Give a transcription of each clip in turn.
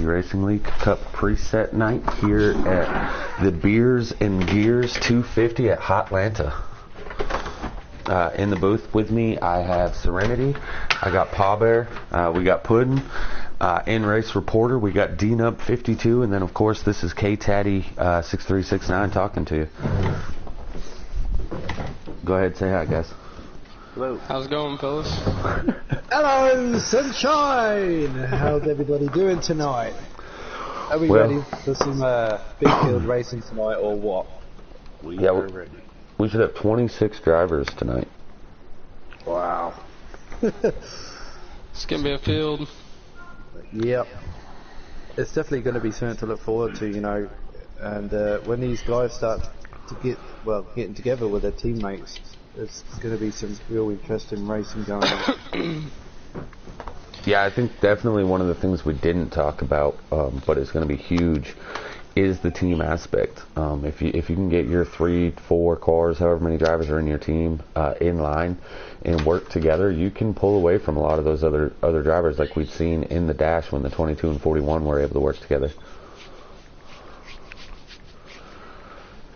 Racing League Cup preset night here at the Beers and Gears 250 at Hotlanta. In the booth with me, I have Serenity, I got Paw Bear, we got Puddin', in-race reporter, we got D-Nub 52, and then of course this is K-Taddy 6369 talking to you. Go ahead, say hi, guys. Hello. How's it going, fellas? Hello, sunshine! How's everybody doing tonight? Are we ready for some big field racing tonight, or what? We are ready. We should have 26 drivers tonight. Wow. It's going to be a field. Yep. It's definitely going to be something to look forward to, you know. And when these guys start to getting together with their teammates, there's going to be some real interesting racing going on. Yeah, I think definitely one of the things we didn't talk about, but it's going to be huge, is the team aspect. If you can get your 3-4 cars, however many drivers are in your team, in line and work together, you can pull away from a lot of those other drivers, like we've seen in the Dash when the 22 and 41 were able to work together.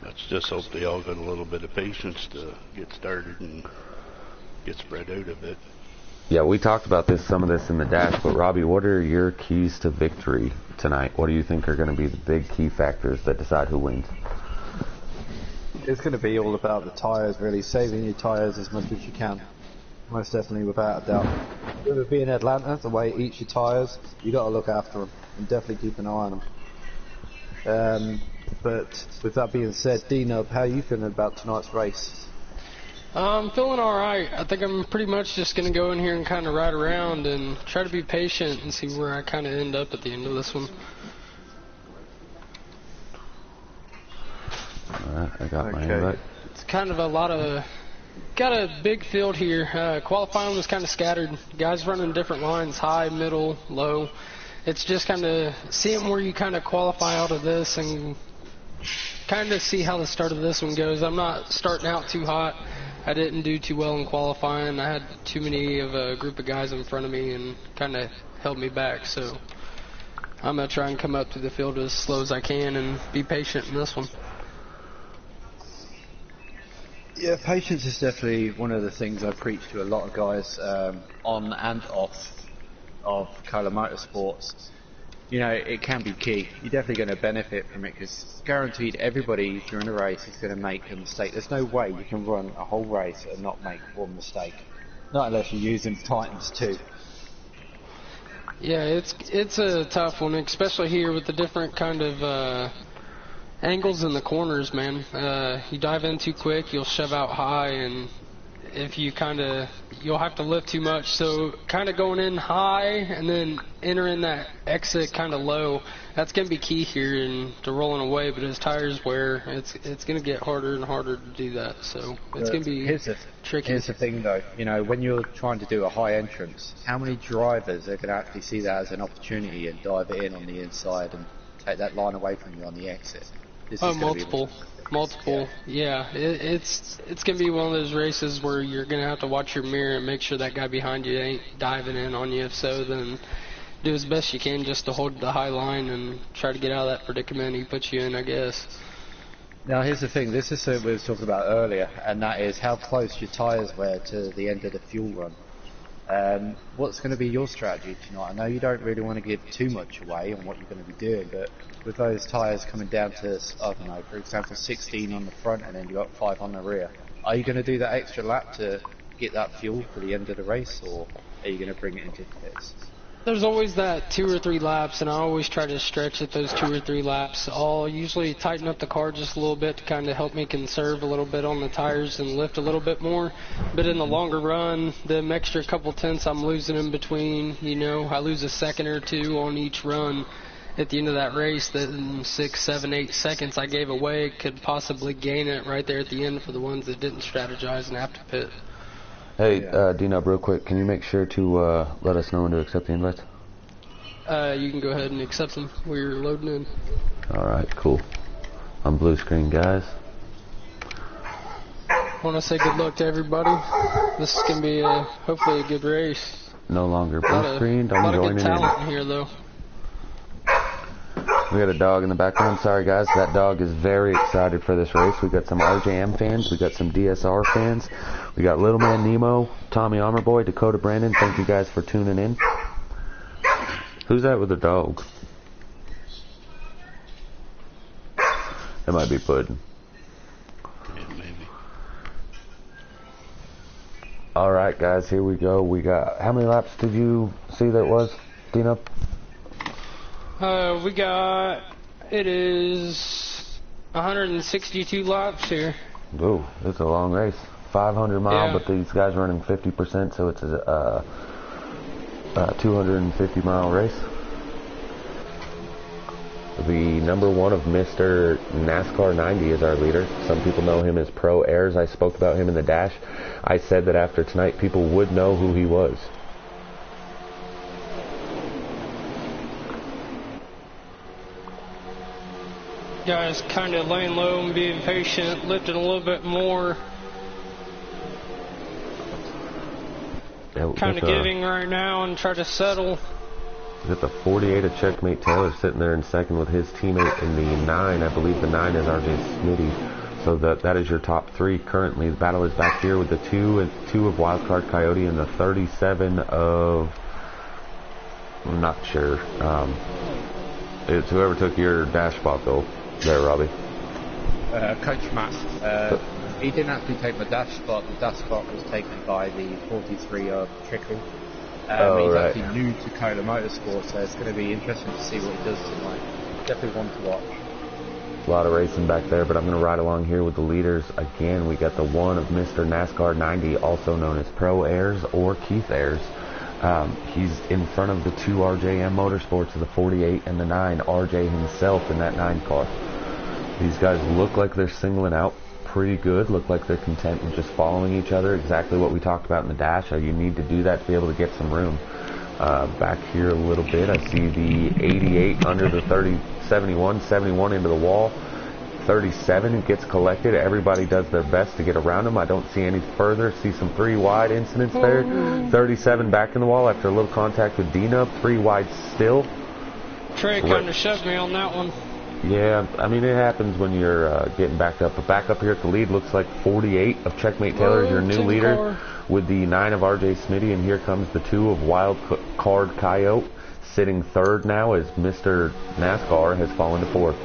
Let's just hope they all got a little bit of patience to get started and get spread out a bit. Yeah, we talked about some of this in the Dash, but Robbie, what are your keys to victory tonight? What do you think are going to be the big key factors that decide who wins? It's going to be all about the tyres, really. Saving your tyres as much as you can. Most definitely, without a doubt. With it being Atlanta, the way it eats your tyres, you got to look after them and definitely keep an eye on them. But with that being said, D-Nub, how are you feeling about tonight's race? I'm feeling alright. I think I'm pretty much just going to go in here and kind of ride around and try to be patient and see where I kind of end up at the end of this one. Alright, I got my invite. It's kind of got a big field here. Qualifying was kind of scattered. Guys running different lines, high, middle, low. It's just kind of seeing where you kind of qualify out of this and kind of see how the start of this one goes. I'm not starting out too hot. I didn't do too well in qualifying. I had too many of a group of guys in front of me and kind of held me back. So I'm going to try and come up to the field as slow as I can and be patient in this one. Yeah, patience is definitely one of the things I preach to a lot of guys on and off of Kohler Motorsports. You know, it can be key. You're definitely going to benefit from it because guaranteed everybody during a race is going to make a mistake. There's no way you can run a whole race and not make one mistake. Not unless you're using Titans too. Yeah, it's a tough one, especially here with the different kind of angles in the corners, man. You dive in too quick, you'll shove out high, and if you you'll have to lift too much. So kind of going in high and then entering that exit kind of low, that's going to be key here and to rolling away. But as tires wear, it's going to get harder and harder to do that. So it's going to be tricky. Here's the thing though, you know, when you're trying to do a high entrance, how many drivers are going to actually see that as an opportunity and dive it in on the inside and take that line away from you on the exit? Multiple. Yeah. It's gonna be one of those races where you're gonna have to watch your mirror and make sure that guy behind you ain't diving in on you. If so, then do as best you can just to hold the high line and try to get out of that predicament he puts you in, I guess. Now here's the thing, this is something we were talking about earlier, and that is how close your tyres were to the end of the fuel run. What's going to be your strategy tonight? I know you don't really want to give too much away on what you're going to be doing, but with those tyres coming down to, I don't know, for example 16 on the front and then you got 5 on the rear, are you going to do that extra lap to get that fuel for the end of the race, or are you going to bring it into the pits? There's always that 2 or 3 laps, and I always try to stretch at those 2 or 3 laps. I'll usually tighten up the car just a little bit to kind of help me conserve a little bit on the tires and lift a little bit more. But in the longer run, the extra couple tenths I'm losing in between, you know, I lose a second or two on each run at the end of that race. That 6, 7, 8 seconds I gave away could possibly gain it right there at the end for the ones that didn't strategize and have to pit. Hey, D-Nub, real quick, can you make sure to let us know when to accept the invites? You can go ahead and accept them. We're loading in. Alright, cool. On blue screen, guys. Want to say good luck to everybody. This is going to be hopefully a good race. No longer blue screened. A lot of good talent in here, though. We got a dog in the background. Sorry, guys. That dog is very excited for this race. We got some RJM fans. We got some DSR fans. We got Little Man Nemo, Tommy Armorboy, Dakota Brandon. Thank you guys for tuning in. Who's that with the dog? That might be Puddin'. Yeah, maybe. All right, guys. Here we go. We got... How many laps did you see that was, Dino? We got, it is 162 laps here. Ooh, it's a long race. 500 mile, Yeah. but these guys running 50%, so it's a 250 mile race. The number one of Mr. NASCAR 90 is our leader. Some people know him as Pro Airs. I spoke about him in the dash. I said that after tonight, people would know who he was. Guys kind of laying low and being patient, lifting a little bit more, kind of giving right now and try to settle. We got the 48 of Checkmate Taylor sitting there in second with his teammate in the 9. I believe the 9 is RJ Smitty. So that is your top three currently. The battle is back here with the 2 of Wildcard Coyote and the 37 of... I'm not sure. It's whoever took your dash spot though. There, Robbie. Coach Matt. He didn't actually take my dash spot. The dash spot was taken by the 43 of Trickle. He's right. actually new to Cola Motorsport, so it's going to be interesting to see what he does tonight. Definitely one to watch. A lot of racing back there, but I'm going to ride along here with the leaders. Again, we got the 1 of Mr. NASCAR 90, also known as Pro Airs or Keith Airs. He's in front of the 2 RJM Motorsports of the 48 and the 9, RJ himself in that 9 car. These guys look like they're singling out pretty good, look like they're content with just following each other, exactly what we talked about in the dash. You need to do that to be able to get some room. Back here a little bit, I see the 88 under the 71 into the wall. 37 gets collected. Everybody does their best to get around him. I don't see any further. See some 3 wide incidents there. 37 back in the wall after a little contact with Dina. 3 wide still. Trey kind of shoved me on that one. Yeah, I mean, it happens when you're getting backed up. But back up here at the lead looks like 48 of Checkmate Taylor is your new leader car. with the 9 of RJ Smitty. And here comes the 2 of Wild Card Coyote sitting third now as Mr. NASCAR has fallen to 4th.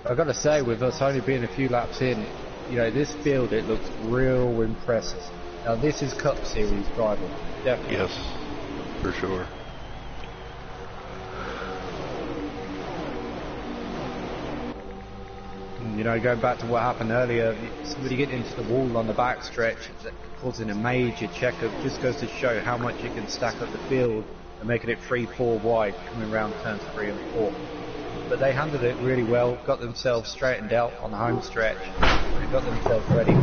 I've got to say, with us only being a few laps in, you know, this field, it looks real impressive. Now, this is Cup Series driving, definitely. Yes, for sure. You know, going back to what happened earlier, somebody getting into the wall on the back stretch, causing a major checkup, just goes to show how much you can stack up the field and making it 3-4 wide coming around turns 3 and 4. But they handled it really well, got themselves straightened out on the home stretch, and got themselves ready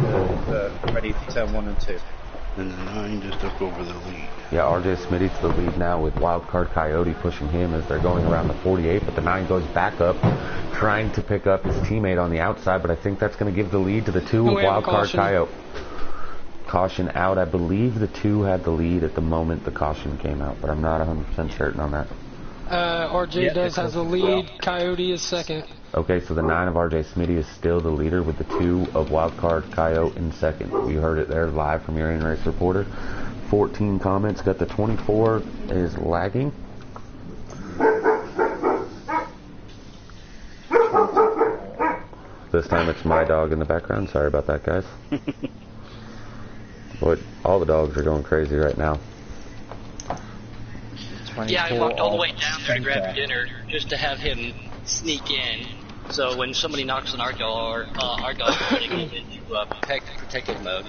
for turn 1 and 2. And the 9 just took over the lead. Yeah, RJ Smitty to the lead now with Wildcard Coyote pushing him as they're going around the 48, but the 9 goes back up, trying to pick up his teammate on the outside, but I think that's going to give the lead to the 2 of Wildcard Coyote. Caution out. I believe the 2 had the lead at the moment the caution came out, but I'm not 100% certain on that. RJ does has a lead, Coyote is second. Okay, so the 9 of RJ Smitty is still the leader with the 2 of Wildcard Coyote in second. You heard it there live from your in-race reporter. 14 comments. Got the 24 is lagging. This time it's my dog in the background. Sorry about that, guys. But all the dogs are going crazy right now. Yeah, I walked all the way down there to grab dinner just to have him sneak in. So when somebody knocks on our door, our dog's going to go into protective mode.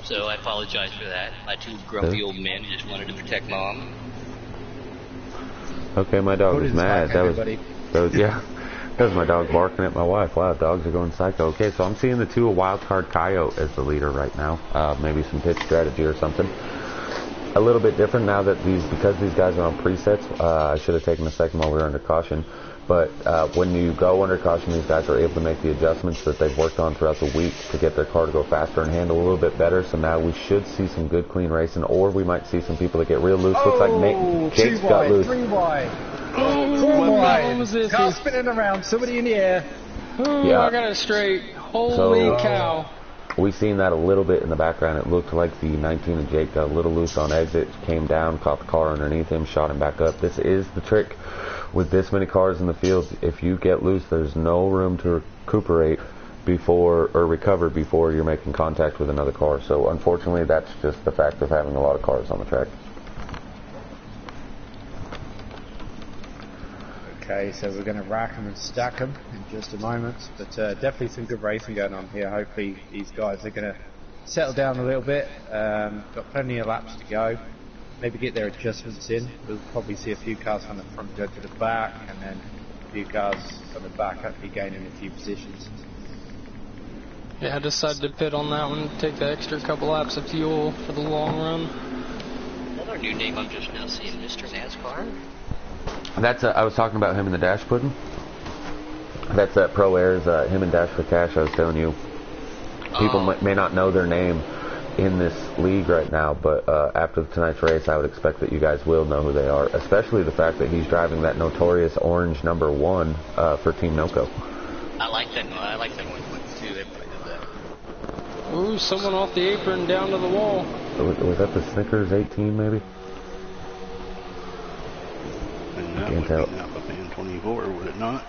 So I apologize for that. My 2 grumpy old men just wanted to protect Mom. Okay, my dog is mad. That was yeah. That was my dog barking at my wife. Wow, dogs are going psycho. Okay, so I'm seeing the 2 of Wildcard Coyote as the leader right now. Maybe some pitch strategy or something. A little bit different now that because these guys are on presets. I should have taken a second while we were under caution. But when you go under caution, these guys are able to make the adjustments that they've worked on throughout the week to get their car to go faster and handle a little bit better. So now we should see some good, clean racing, or we might see some people that get real loose. Looks like Jake's got loose. 3 wide. 4 wide. almost iffy. Car's spinning around. Somebody in the air. Ooh, Yeah. I got it straight. Holy cow. We've seen that a little bit in the background. It looked like the 19 of Jake got a little loose on exit, came down, caught the car underneath him, shot him back up. This is the trick with this many cars in the field. If you get loose, there's no room to recuperate before or recover before you're making contact with another car. So unfortunately, that's just the fact of having a lot of cars on the track. Okay, so we're going to rack them and stack them in just a moment, but definitely some good racing going on here. Hopefully these guys are going to settle down a little bit. Got plenty of laps to go. Maybe get their adjustments in. We'll probably see a few cars from the front go to the back, and then a few cars from the back hopefully gaining a few positions. Yeah, I decided to pit on that one, take the extra couple laps of fuel for the long run. Another new name I'm just now seeing, Mr. NASCAR. That's I was talking about him in the Dash Pudding. That's Pro Air's him and Dash for Cash. I was telling you, people may not know their name in this league right now, but after tonight's race, I would expect that you guys will know who they are, especially the fact that he's driving that notorious orange number 1 for Team Noco. I like that one too. Everybody knows that. Ooh, someone off the apron down to the wall. Was that the Snickers 18 maybe? And that Can't would tell. be Napa Fan 24, would it not?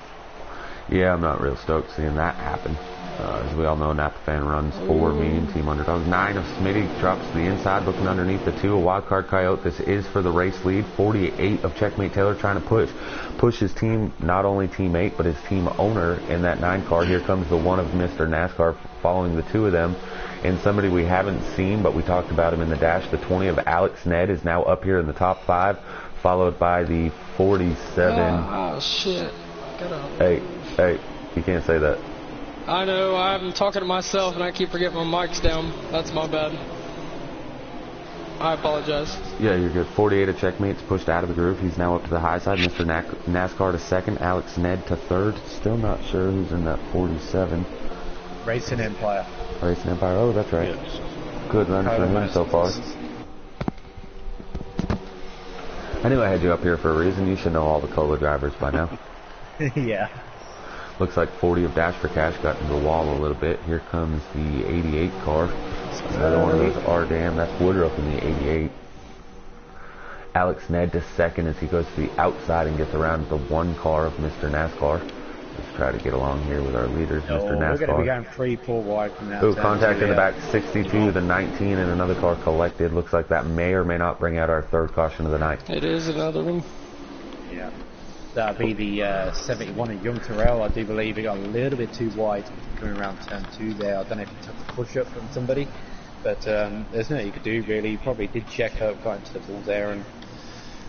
Yeah, I'm not real stoked seeing that happen. As we all know, Napa Fan runs for me and Team Underdogs. 9 of Smitty drops to the inside, looking underneath the 2 of Wildcard Coyote. This is for the race lead. 48 of Checkmate Taylor trying to push his team, not only teammate, but his team owner in that 9 car. Here comes the 1 of Mr. NASCAR following the 2 of them. And somebody we haven't seen, but we talked about him in the dash, the 20 of Alex Ned is now up here in the top 5, followed by the 47. Oh, shit. Hey, you can't say that. I know, I'm talking to myself and I keep forgetting my mic's down. That's my bad. I apologize. Yeah, you're good. 48 of Checkmate's pushed out of the groove. He's now up to the high side. Mr. NASCAR to 2nd. Alex Ned to 3rd. Still not sure who's in that 47. Racing Empire. Racing Empire. Oh, that's right. Yes. Good run for him so far. I knew I had you up here for a reason. You should know all the Cola drivers by now. Yeah. Looks like 40 of Dash for Cash got into the wall a little bit. Here comes the 88 car. Another one of those RDAM. That's Woodruff in the 88. Alex Ned to 2nd as he goes to the outside and gets around the 1 car of Mr. NASCAR. Let's try to get along here with our leaders, Mr. NASCAR. We're going to be going 3-4 wide from now. Ooh, contact in the back, 62, the 19, and another car collected. Looks like that may or may not bring out our 3rd caution of the night. It is another one. Yeah. That'll be the 71 of Young Terrell. I do believe he got a little bit too wide coming around turn 2 there. I don't know if he took a push up from somebody, but there's nothing you could do really. He probably did check up, got into the ball there, and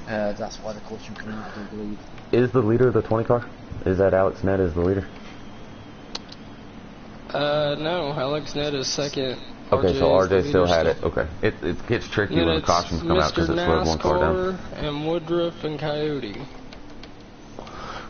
that's why the caution came out, I do believe. Is the leader of the 20 car? Is that Alex Ned as the leader? No, Alex Ned is 2nd. Okay, so RJ still had it. still. Okay. It gets tricky Then when the it's cautions come out because Mr. it slowed 1 car down. NASCAR and Woodruff and Coyote.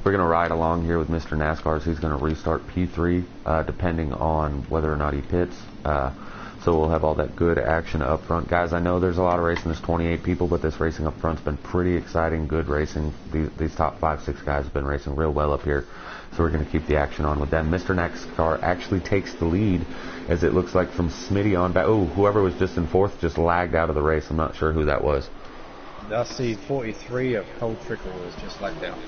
We're going to ride along here with Mr. NASCAR as he's going to restart P3 depending on whether or not he pits. So we'll have all that good action up front. Guys, I know there's a lot of racing. There's 28 people, but this racing up front's been pretty exciting, good racing. These top 5-6 guys have been racing real well up here. So we're going to keep the action on with them. Mr. NASCAR actually takes the lead as it looks like from Smitty on back. Oh, whoever was just in 4th just lagged out of the race. I'm not sure who that was. That's the 43 of Cold Trickle was just like that.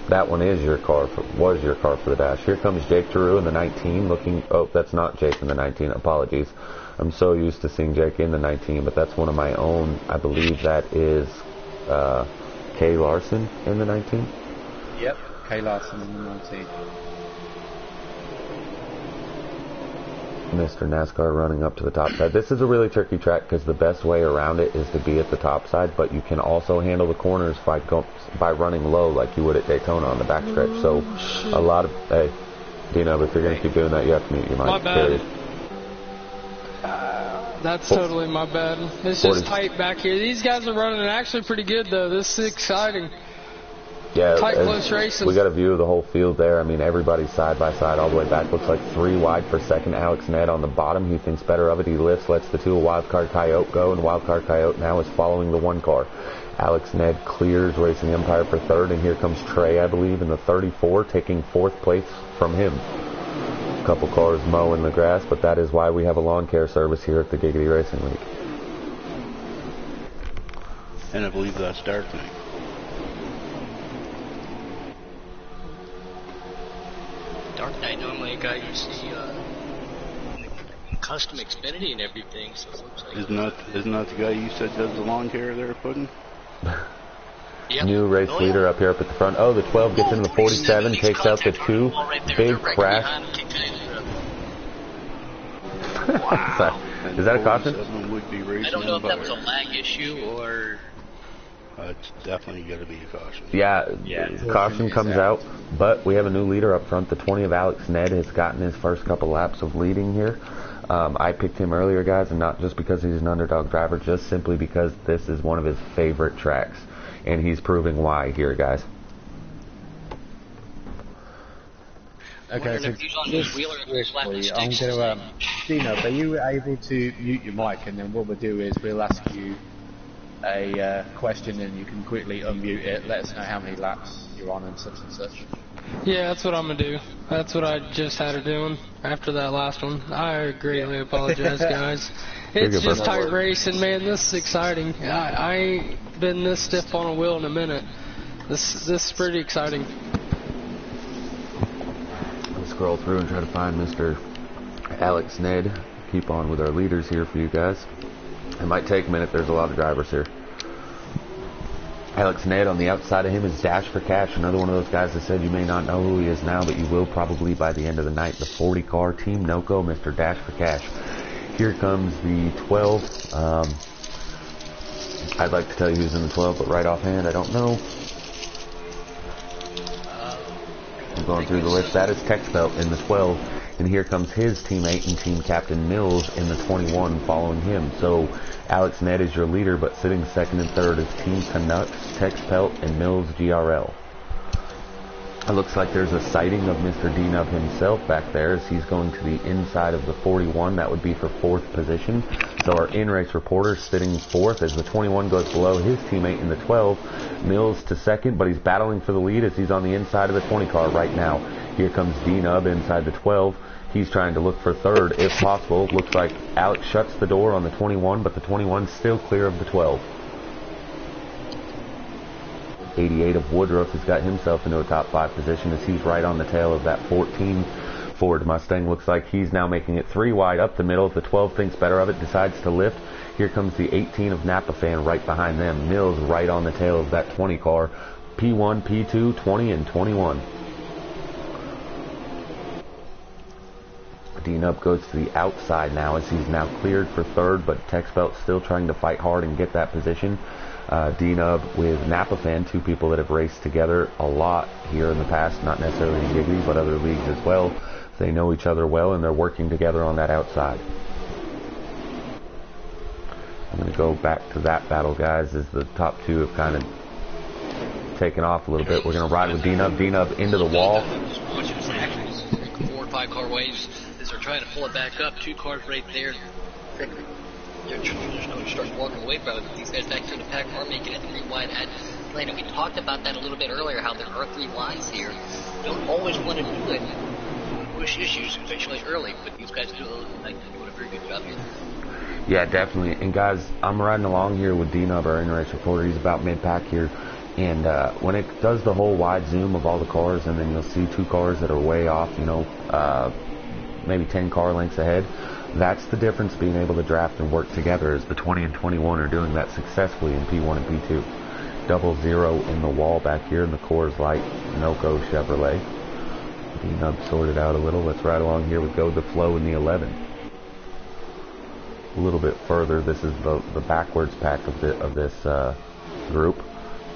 That one is your car, was your car for the dash. Here comes Jake Giroux in the 19 looking, oh, that's not Jake in the 19, apologies. I'm so used to seeing Jake in the 19, but that's one of my own. I believe that is Kay Larson in the 19. Yep, Kay Larson in the 19. Mr. NASCAR running up to the top side. This is a really tricky track because the best way around it is to be at the top side, but you can also handle the corners by running low like you would at Daytona on the backstretch. So a lot of, hey, Dino, if you're going to keep doing that, you have to mute your mic. My bad. That's totally my bad. It's just tight back here. These guys are running actually pretty good, though. This is exciting. Yeah, tight, close races. We got a view of the whole field there. I mean, everybody's side by side all the way back. Looks like 3 wide for 2nd. Alex Ned on the bottom. He thinks better of it. He lifts, lets the 2 of Wildcard Coyote go, and Wildcard Coyote now is following the 1 car. Alex Ned clears Racing Empire for third, and here comes Trey, I believe, in the 34, taking fourth place from him. A couple cars mowing the grass, but that is why we have a lawn care service here at the Giggity Racing League. And I believe that's Dark Knight. Dark Knight normally a guy you see in custom Xfinity and everything, so it looks like... Isn't that the guy you said does the lawn care there, Puddin'? Yep. New race leader up here up at the front. Oh, the 12 gets into the 47, takes out the 2. Big crash. Wow. Is that a caution? Would be racing I don't know if that was a Empire. lag issue or... It's definitely got to be a caution. Yeah, caution comes out, but we have a new leader up front. The 20 of Alex Ned has gotten his first couple laps of leading here. I picked him earlier, guys, and not just because he's an underdog driver, just simply because this is one of his favorite tracks, and he's proving why here, guys. Okay, so if he's on his wheeler, just slap the quickly, I'm sticks. going to, Dino, are you able to mute your mic, and then what we'll do is we'll ask you a question, and you can quickly unmute it, let us know how many laps you're on and such and such. Yeah, that's what I'm gonna do. That's what I just had her doing after that last one. I greatly apologize, guys. It's good, just brother. tight racing, man. This is exciting. I ain't been this stiff on a wheel in a minute. This is pretty exciting. Let's scroll through and try to find Mr. Alex Ned. Keep on with our leaders here for you guys. It might take a minute. There's a lot of drivers here. Alex Ned, on the outside of him is Dash for Cash, another one of those guys that said you may not know who he is now, but you will probably by the end of the night. The 40 car Team Noco, Mr. Dash for Cash. Here comes the 12. I'd like to tell you who's in the 12, but right offhand, I don't know. I'm going through the list. That is Texbelt in the 12. And here comes his teammate and team captain Mills in the 21 following him. So Alex Ned is your leader, but sitting second and third is Team Canucks, Texpelt, and Mills GRL. It looks like there's a sighting of Mr. D-Nub himself back there as he's going to the inside of the 41. That would be for fourth position. So our in-race reporter sitting fourth as the 21 goes below his teammate in the 12. Mills to second, but he's battling for the lead as he's on the inside of the 20 car right now. Here comes D-Nub inside the 12. He's trying to look for third if possible. Looks like Alex shuts the door on the 21, but the 21's still clear of the 12. 88 of Woodruff has got himself into a top 5 position as he's right on the tail of that 14 Ford Mustang. Looks like he's now making it 3 wide up the middle. The 12 thinks better of it, decides to lift. Here comes the 18 of Napa Fan right behind them. Mills right on the tail of that 20 car. P1, P2, 20, and 21. D-Nub goes to the outside now as he's now cleared for third, but Texbelt still trying to fight hard and get that position. D-Nub with Napa Fan, 2 people that have raced together a lot here in the past, not necessarily in Giggity, but other leagues as well. They know each other well, and they're working together on that outside. I'm going to go back to that battle, guys, as the top 2 have kind of taken off a little bit. We're going to ride with D-Nub. D-Nub into the wall. 4 or 5 car waves as they're trying to pull it back up. 2 cars right there. They're just start walking away from it. These guys back here in the pack are making it 3 wide at lane. And we talked about that a little bit earlier, how there are 3 lines here. Don't always want to do it. Push issues, especially early, but these guys do doing a very good job here. Yeah, definitely. And guys, I'm riding along here with D-Nub, our in-race reporter. He's about mid-pack here. And when it does the whole wide zoom of all the cars, and then you'll see 2 cars that are way off, you know, maybe 10 car lengths ahead, that's the difference being able to draft and work together, as the 20 and 21 are doing that successfully in P1 and P2. 00 in the wall back here in the Coors Light Noco Chevrolet. D-Nub sorted out a little. Let's ride along here with Go the Flow in the 11. A little bit further, this is the backwards pack of this group.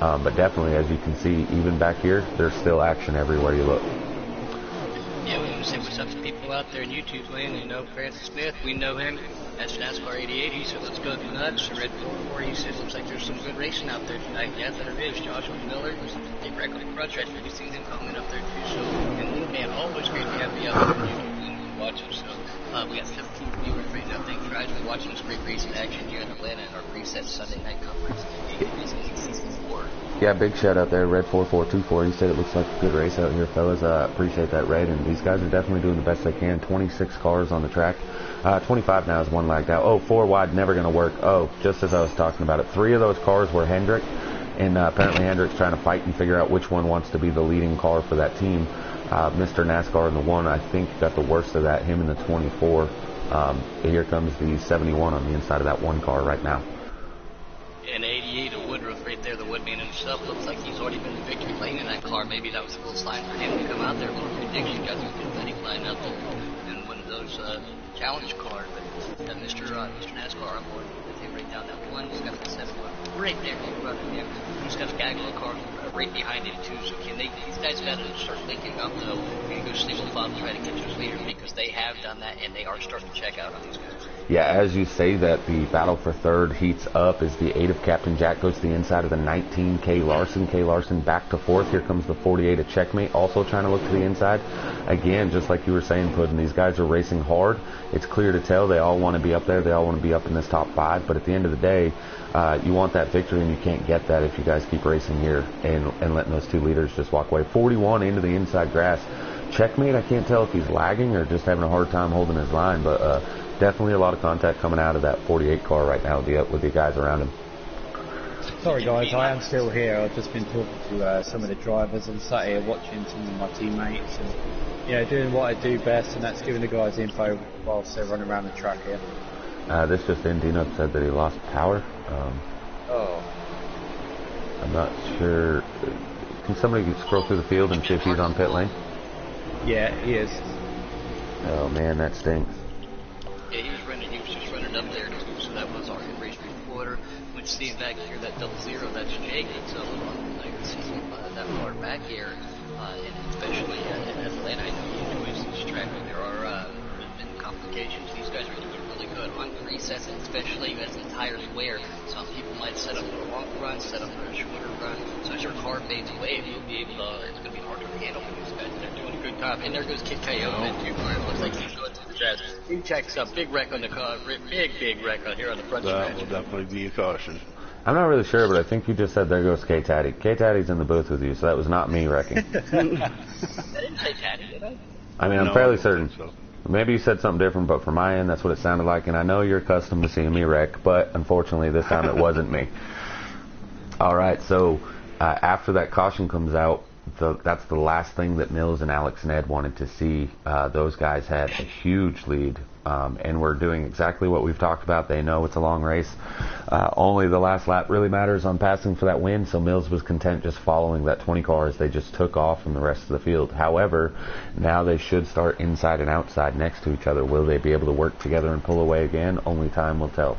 But definitely, as you can see, even back here, there's still action everywhere you look. Yeah, we want to say what's up to people out there in YouTube land. You know Francis Smith, we know him. That's NASCAR 88. He said, let's go nuts. Red 44, he says, looks like there's some good racing out there tonight. Yeah, there is. Joshua Miller, they record crutch race. We've seen him coming up there too. So, and man, always great to have you out there on YouTube. watching. So we got 17 viewers right now. Thanks guys for watching this great racing action here in Atlanta in our preset Sunday night coverage. Season 4. Yeah, big shout out there, Red4424. He said it looks like a good race out here, fellas. Appreciate that, Red. And these guys are definitely doing the best they can. 26 cars on the track. 25 now is one lagged out. Oh, 4 wide, never going to work. Oh, just as I was talking about it, 3 of those cars were Hendrick. And apparently Hendrick's trying to fight and figure out which one wants to be the leading car for that team. Mr. NASCAR in the 1, I think, got the worst of that, him in the 24. Here comes the 71 on the inside of that 1 car right now. And 88 of Woodruff right there, the Woodman himself, looks like he's already been in victory lane in that car. Maybe that was a little sign for him to come out there. A little prediction, got some good finish line out there. And one of those challenge cars, but Mr. NASCAR on board with him right down that 1. He's got the 71 right there. He's got a gaggle of cars right behind him too. So these guys got to start thinking about, though, we're going to go single file, try to get those leaders, because they have done that and they are starting to check out on these guys. Yeah, as you say that the battle for third heats up as the 8 of Captain Jack goes to the inside of the 19, Kay Larson. Kay Larson back to 4th. Here comes the 48 of Checkmate, also trying to look to the inside. Again, just like you were saying, Puddin', these guys are racing hard. It's clear to tell they all want to be up there. They all want to be up in this top 5. But at the end of the day, you want that victory, and you can't get that if you guys keep racing here and letting those 2 leaders just walk away. 41 into the inside grass. Checkmate, I can't tell if he's lagging or just having a hard time holding his line, but definitely a lot of contact coming out of that 48 car right now with the guys around him. Sorry guys, I am still here. I've just been talking to some of the drivers. I'm sat here watching some of my teammates and doing what I do best, and that's giving the guys info whilst they're running around the track here. This just in, Dino said that he lost power. I'm not sure. Can somebody scroll through the field and see if he's on pit lane? Yeah, he is. Oh man, that stinks. Yeah, he was just running up there, so that was our race reporter. When seeing back here, that 00, that's Jake. It's a little unlike that far back here, and especially in Atlanta, I know he enjoys this track. There are been complications. These guys are doing really good on presets, especially as the tires wear. Some people might set up for a long run, set up for a shorter run. So as your car fades away, you'll be able to, it's going to be harder to handle for these guys. They're doing a good job. And there goes Kid Coyote in too. It looks like he's going to the jazz. He checks up. Big wreck on the car. Big wreck on here on the front stretch. That will definitely be a caution. I'm not really sure, but I think you just said there goes K-Taddy. K-Taddy's in the booth with you, so that was not me wrecking. I didn't say Taddy, did I? I mean, I'm fairly certain. So. Maybe you said something different, but from my end, that's what it sounded like. And I know you're accustomed to seeing me wreck, but unfortunately, this time it wasn't me. All right, so after that caution comes out, that's the last thing that Mills and Alex and Ed wanted to see. Those guys had a huge lead, and we're doing exactly what we've talked about. They know it's a long race. Only the last lap really matters on passing for that win, so Mills was content just following that 20 car as they just took off from the rest of the field. However, now they should start inside and outside next to each other. Will they be able to work together and pull away again? Only time will tell.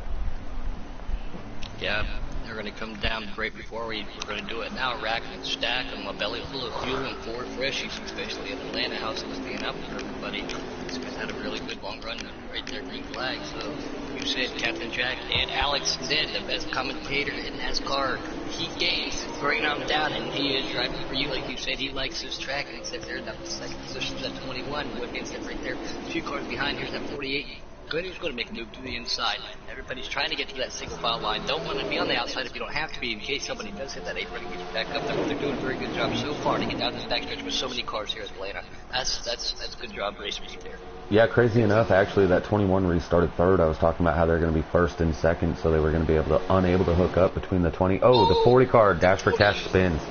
Yeah. Going to come down right before we're going to do it now, rack and stack them, a belly full of fuel and Ford Freshies, especially in Atlanta. How's it being up for everybody? These guys had a really good long run right there, green flag. So you said Captain Jack and Alex said the best commentator in NASCAR heat games, bringing them down, and he is driving for you. Like you said, he likes this track, and except there, that second position, that 21, Woodman's right there. A few cars behind, here's that 48. Goody's going to make a move to the inside. Everybody's trying to get to that single file line. Don't want to be on the outside if you don't have to be, in case somebody does hit that 8 running get you back up there. They're doing a very good job so far to get down this backstretch with so many cars here at Atlanta. That's good job racing there. Yeah, crazy enough, actually, that 21 restarted third. I was talking about how they're going to be first and second, so they were going to be unable to hook up between the 20. Oh, the 40 car Dash for Cash spins.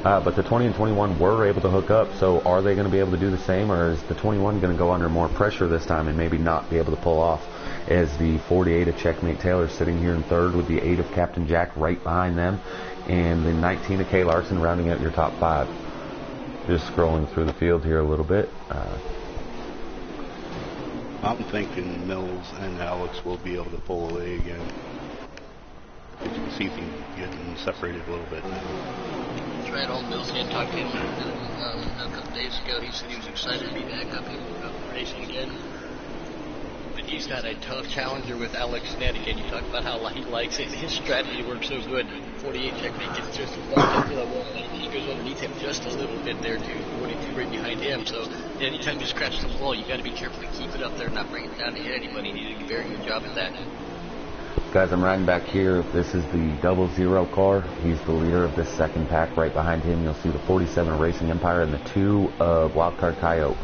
But the 20 and 21 were able to hook up, so are they going to be able to do the same, or is the 21 going to go under more pressure this time and maybe not be able to pull off? As the 48 of Checkmate Taylor sitting here in third with the 8 of Captain Jack right behind them, and the 19 of Kay Larson rounding out your top 5. Just scrolling through the field here a little bit. I'm thinking Mills and Alex will be able to pull away again. You can see them getting separated a little bit now. That's right, old Mills did talk to him a couple days ago. He said he was excited to be back up here racing again. But he's got a tough challenger with Alex Ned. Again, you talk about how he likes it. His strategy works so good. 48 technique gets just bumped into the wall. He goes underneath him just a little bit there, too. 42 right behind him. So anytime you scratch the wall, you got to be careful to keep it up there and not bring it down to hit anybody. He did a very good job at that. Guys, I'm riding back here. This is the 00 car. He's the leader of this second pack. Right behind him, you'll see the 47 Racing Empire and the 2 of Wildcard Coyote.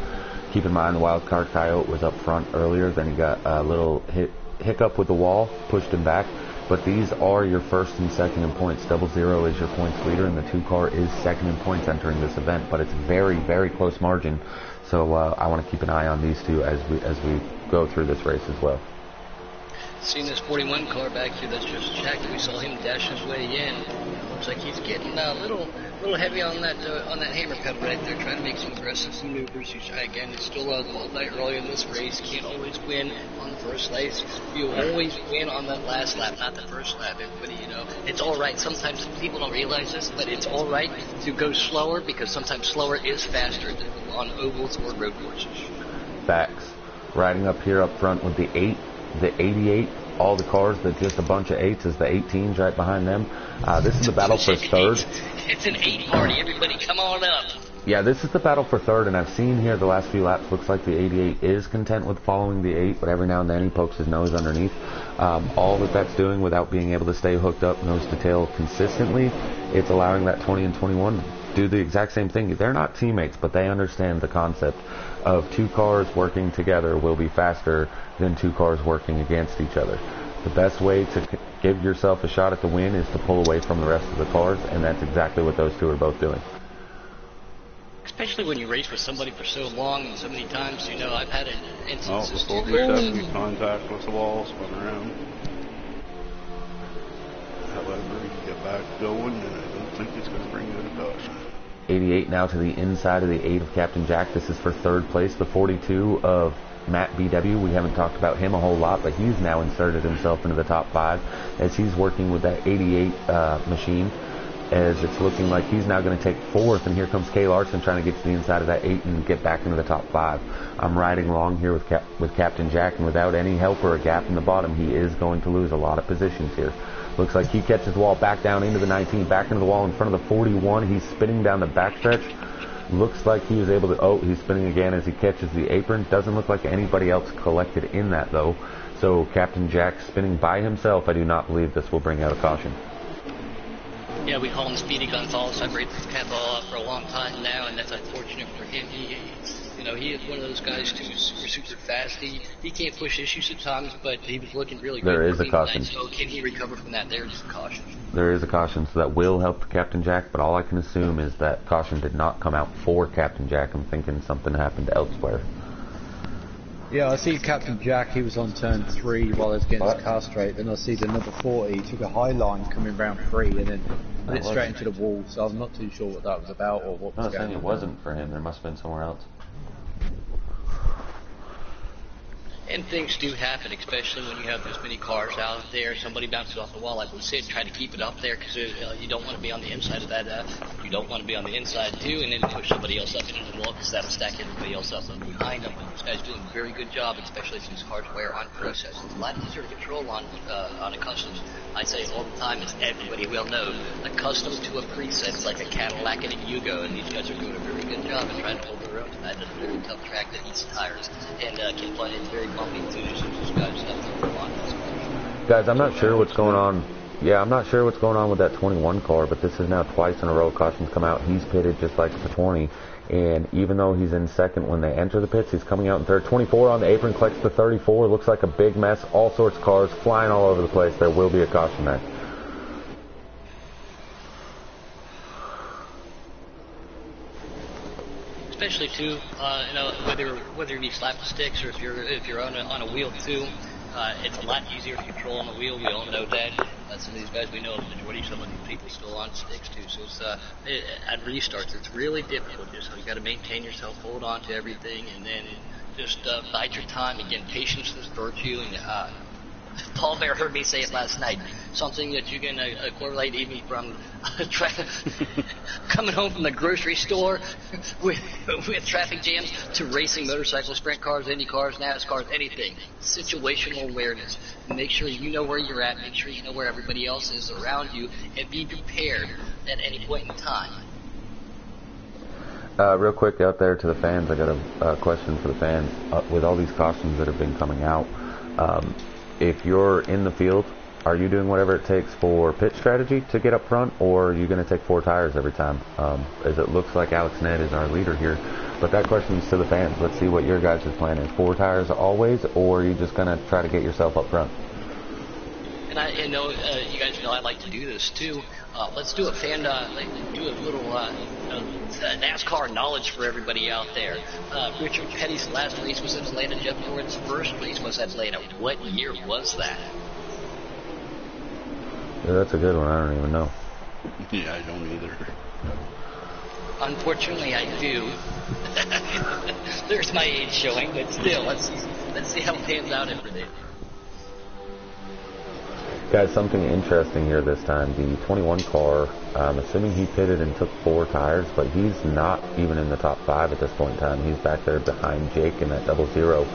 Keep in mind, the Wildcard Coyote was up front earlier. Then he got a little hiccup with the wall, pushed him back. But these are your first and second in points. 00 is your points leader, and the 2 car is second in points entering this event. But it's very, very close margin. So I want to keep an eye on these two as we go through this race as well. Seeing this 41 car back here that's just checked, we saw him dash his way in. Looks like he's getting a little heavy on that hammer pedal right there, trying to make some aggressive maneuvers. Again, it's still a little bit early in this race. Can't always win on the first race. You always win on that last lap, not the first lap. Everybody, it's all right. Sometimes people don't realize this, but it's all right to go slower because sometimes slower is faster than on ovals or road courses. Facts. Riding up here up front with the 8. The 88, all the cars, that just a bunch of 8s is the 18s right behind them. This is the battle for third. It's an 8 party. Everybody come on up. Yeah, this is the battle for third, and I've seen here the last few laps, looks like the 88 is content with following the 8, but every now and then he pokes his nose underneath. All that's doing without being able to stay hooked up nose to tail consistently, it's allowing that 20 and 21 to do the exact same thing. They're not teammates, but they understand the concept of 2 cars working together will be faster than 2 cars working against each other. The best way to give yourself a shot at the win is to pull away from the rest of the cars, and that's exactly what those 2 are both doing. Especially when you race with somebody for so long and so many times, I've had instances before we contact with the wall, spun around. However, you get back going, and I don't think it's going to bring you to caution. 88 now to the inside of the 8 of Captain Jack. This is for third place. The 42 of Matt BW. We haven't talked about him a whole lot, but he's now inserted himself into the top 5 as he's working with that 88 machine, as it's looking like he's now going to take 4th, and here comes Kay Larson trying to get to the inside of that 8 and get back into the top 5. I'm riding along here with Captain Jack, and without any help or a gap in the bottom, he is going to lose a lot of positions here. Looks like he catches the wall back down into the 19, back into the wall in front of the 41. He's spinning down the backstretch. Looks like he was able to, he's spinning again as he catches the apron. Doesn't look like anybody else collected in that, though. So Captain Jack spinning by himself. I do not believe this will bring out a caution. Yeah, we call him Speedy Gonzalez. I've raced this cat ball for a long time now, and that's unfortunate for him. He is one of those guys who's super fast. He can't push issues at times, but he was looking really good. There is a caution. So can he recover from that? There's a caution. There is a caution, so that will help Captain Jack, but all I can assume is that caution did not come out for Captain Jack. I'm thinking something happened elsewhere. Yeah, I see Captain Jack, he was on turn 3 while he was getting his car straight. Then I see the number 40, he took a high line coming round 3 and then put it straight into the wall. So I'm not too sure what that was about or what was going on. I'm not saying it wasn't for him. There must have been somewhere else. And things do happen, especially when you have this many cars out there. Somebody bounces off the wall, like we said, try to keep it up there because you don't want to be on the inside of that. You don't want to be on the inside too, and then push somebody else up into the wall because that'll stack everybody else up behind them. But this guy's doing a very good job, especially since cars wear on process. It's a lot easier to control on a customs. I say all the time, as everybody will know, a custom to a preset is like a Cadillac and a Yugo, and these guys are doing a very good job in trying to hold their own tonight. It's a very tough track that eats tires and can play in very bumpy finishes. These guys have to on this. Guys, I'm not sure what's going on. Yeah, I'm not sure what's going on with that 21 car, but this is now twice in a row cautions come out. He's pitted just like the 20, and even though he's in second when they enter the pits, he's coming out in third. 24 on the apron, collects the 34. Looks like a big mess. All sorts of cars flying all over the place. There will be a caution there. Especially too, whether you need slap sticks or if you're on a wheel too, it's a lot easier to control on the wheel. We all know that. Some of these guys we know, the majority of some of these people still on sticks too. So it's at restarts, it's really difficult. So you got to maintain yourself, hold on to everything, and then just bide your time. Again, patience is virtue, and Paul Bear heard me say it last night. Something that you can correlate even from coming home from the grocery store with traffic jams to racing motorcycles, sprint cars, Indy cars, NASCARs, anything. Situational awareness. Make sure you know where you're at. Make sure you know where everybody else is around you, and be prepared at any point in time. Real quick out there to the fans, I got a question for the fans. With all these costumes that have been coming out, if you're in the field, are you doing whatever it takes for pit strategy to get up front, or are you going to take 4 tires every time? As it looks like Alex Ned is our leader here. But that question is to the fans. Let's see what your guys' plan is. 4 tires always, or are you just going to try to get yourself up front? And I know you guys know I like to do this too. Let's do a do a little NASCAR knowledge for everybody out there. Richard Petty's last race was in Atlanta. Jeff Gordon's first race was at Atlanta. What year was that? Yeah, that's a good one. I don't even know. Yeah, I don't either. Unfortunately, I do. There's my age showing, but still, let's see how it pans out every day. Guys, something interesting here this time. The 21 car, I'm assuming he pitted and took 4 tires, but he's not even in the top 5 at this point in time. He's back there behind Jake in that 00.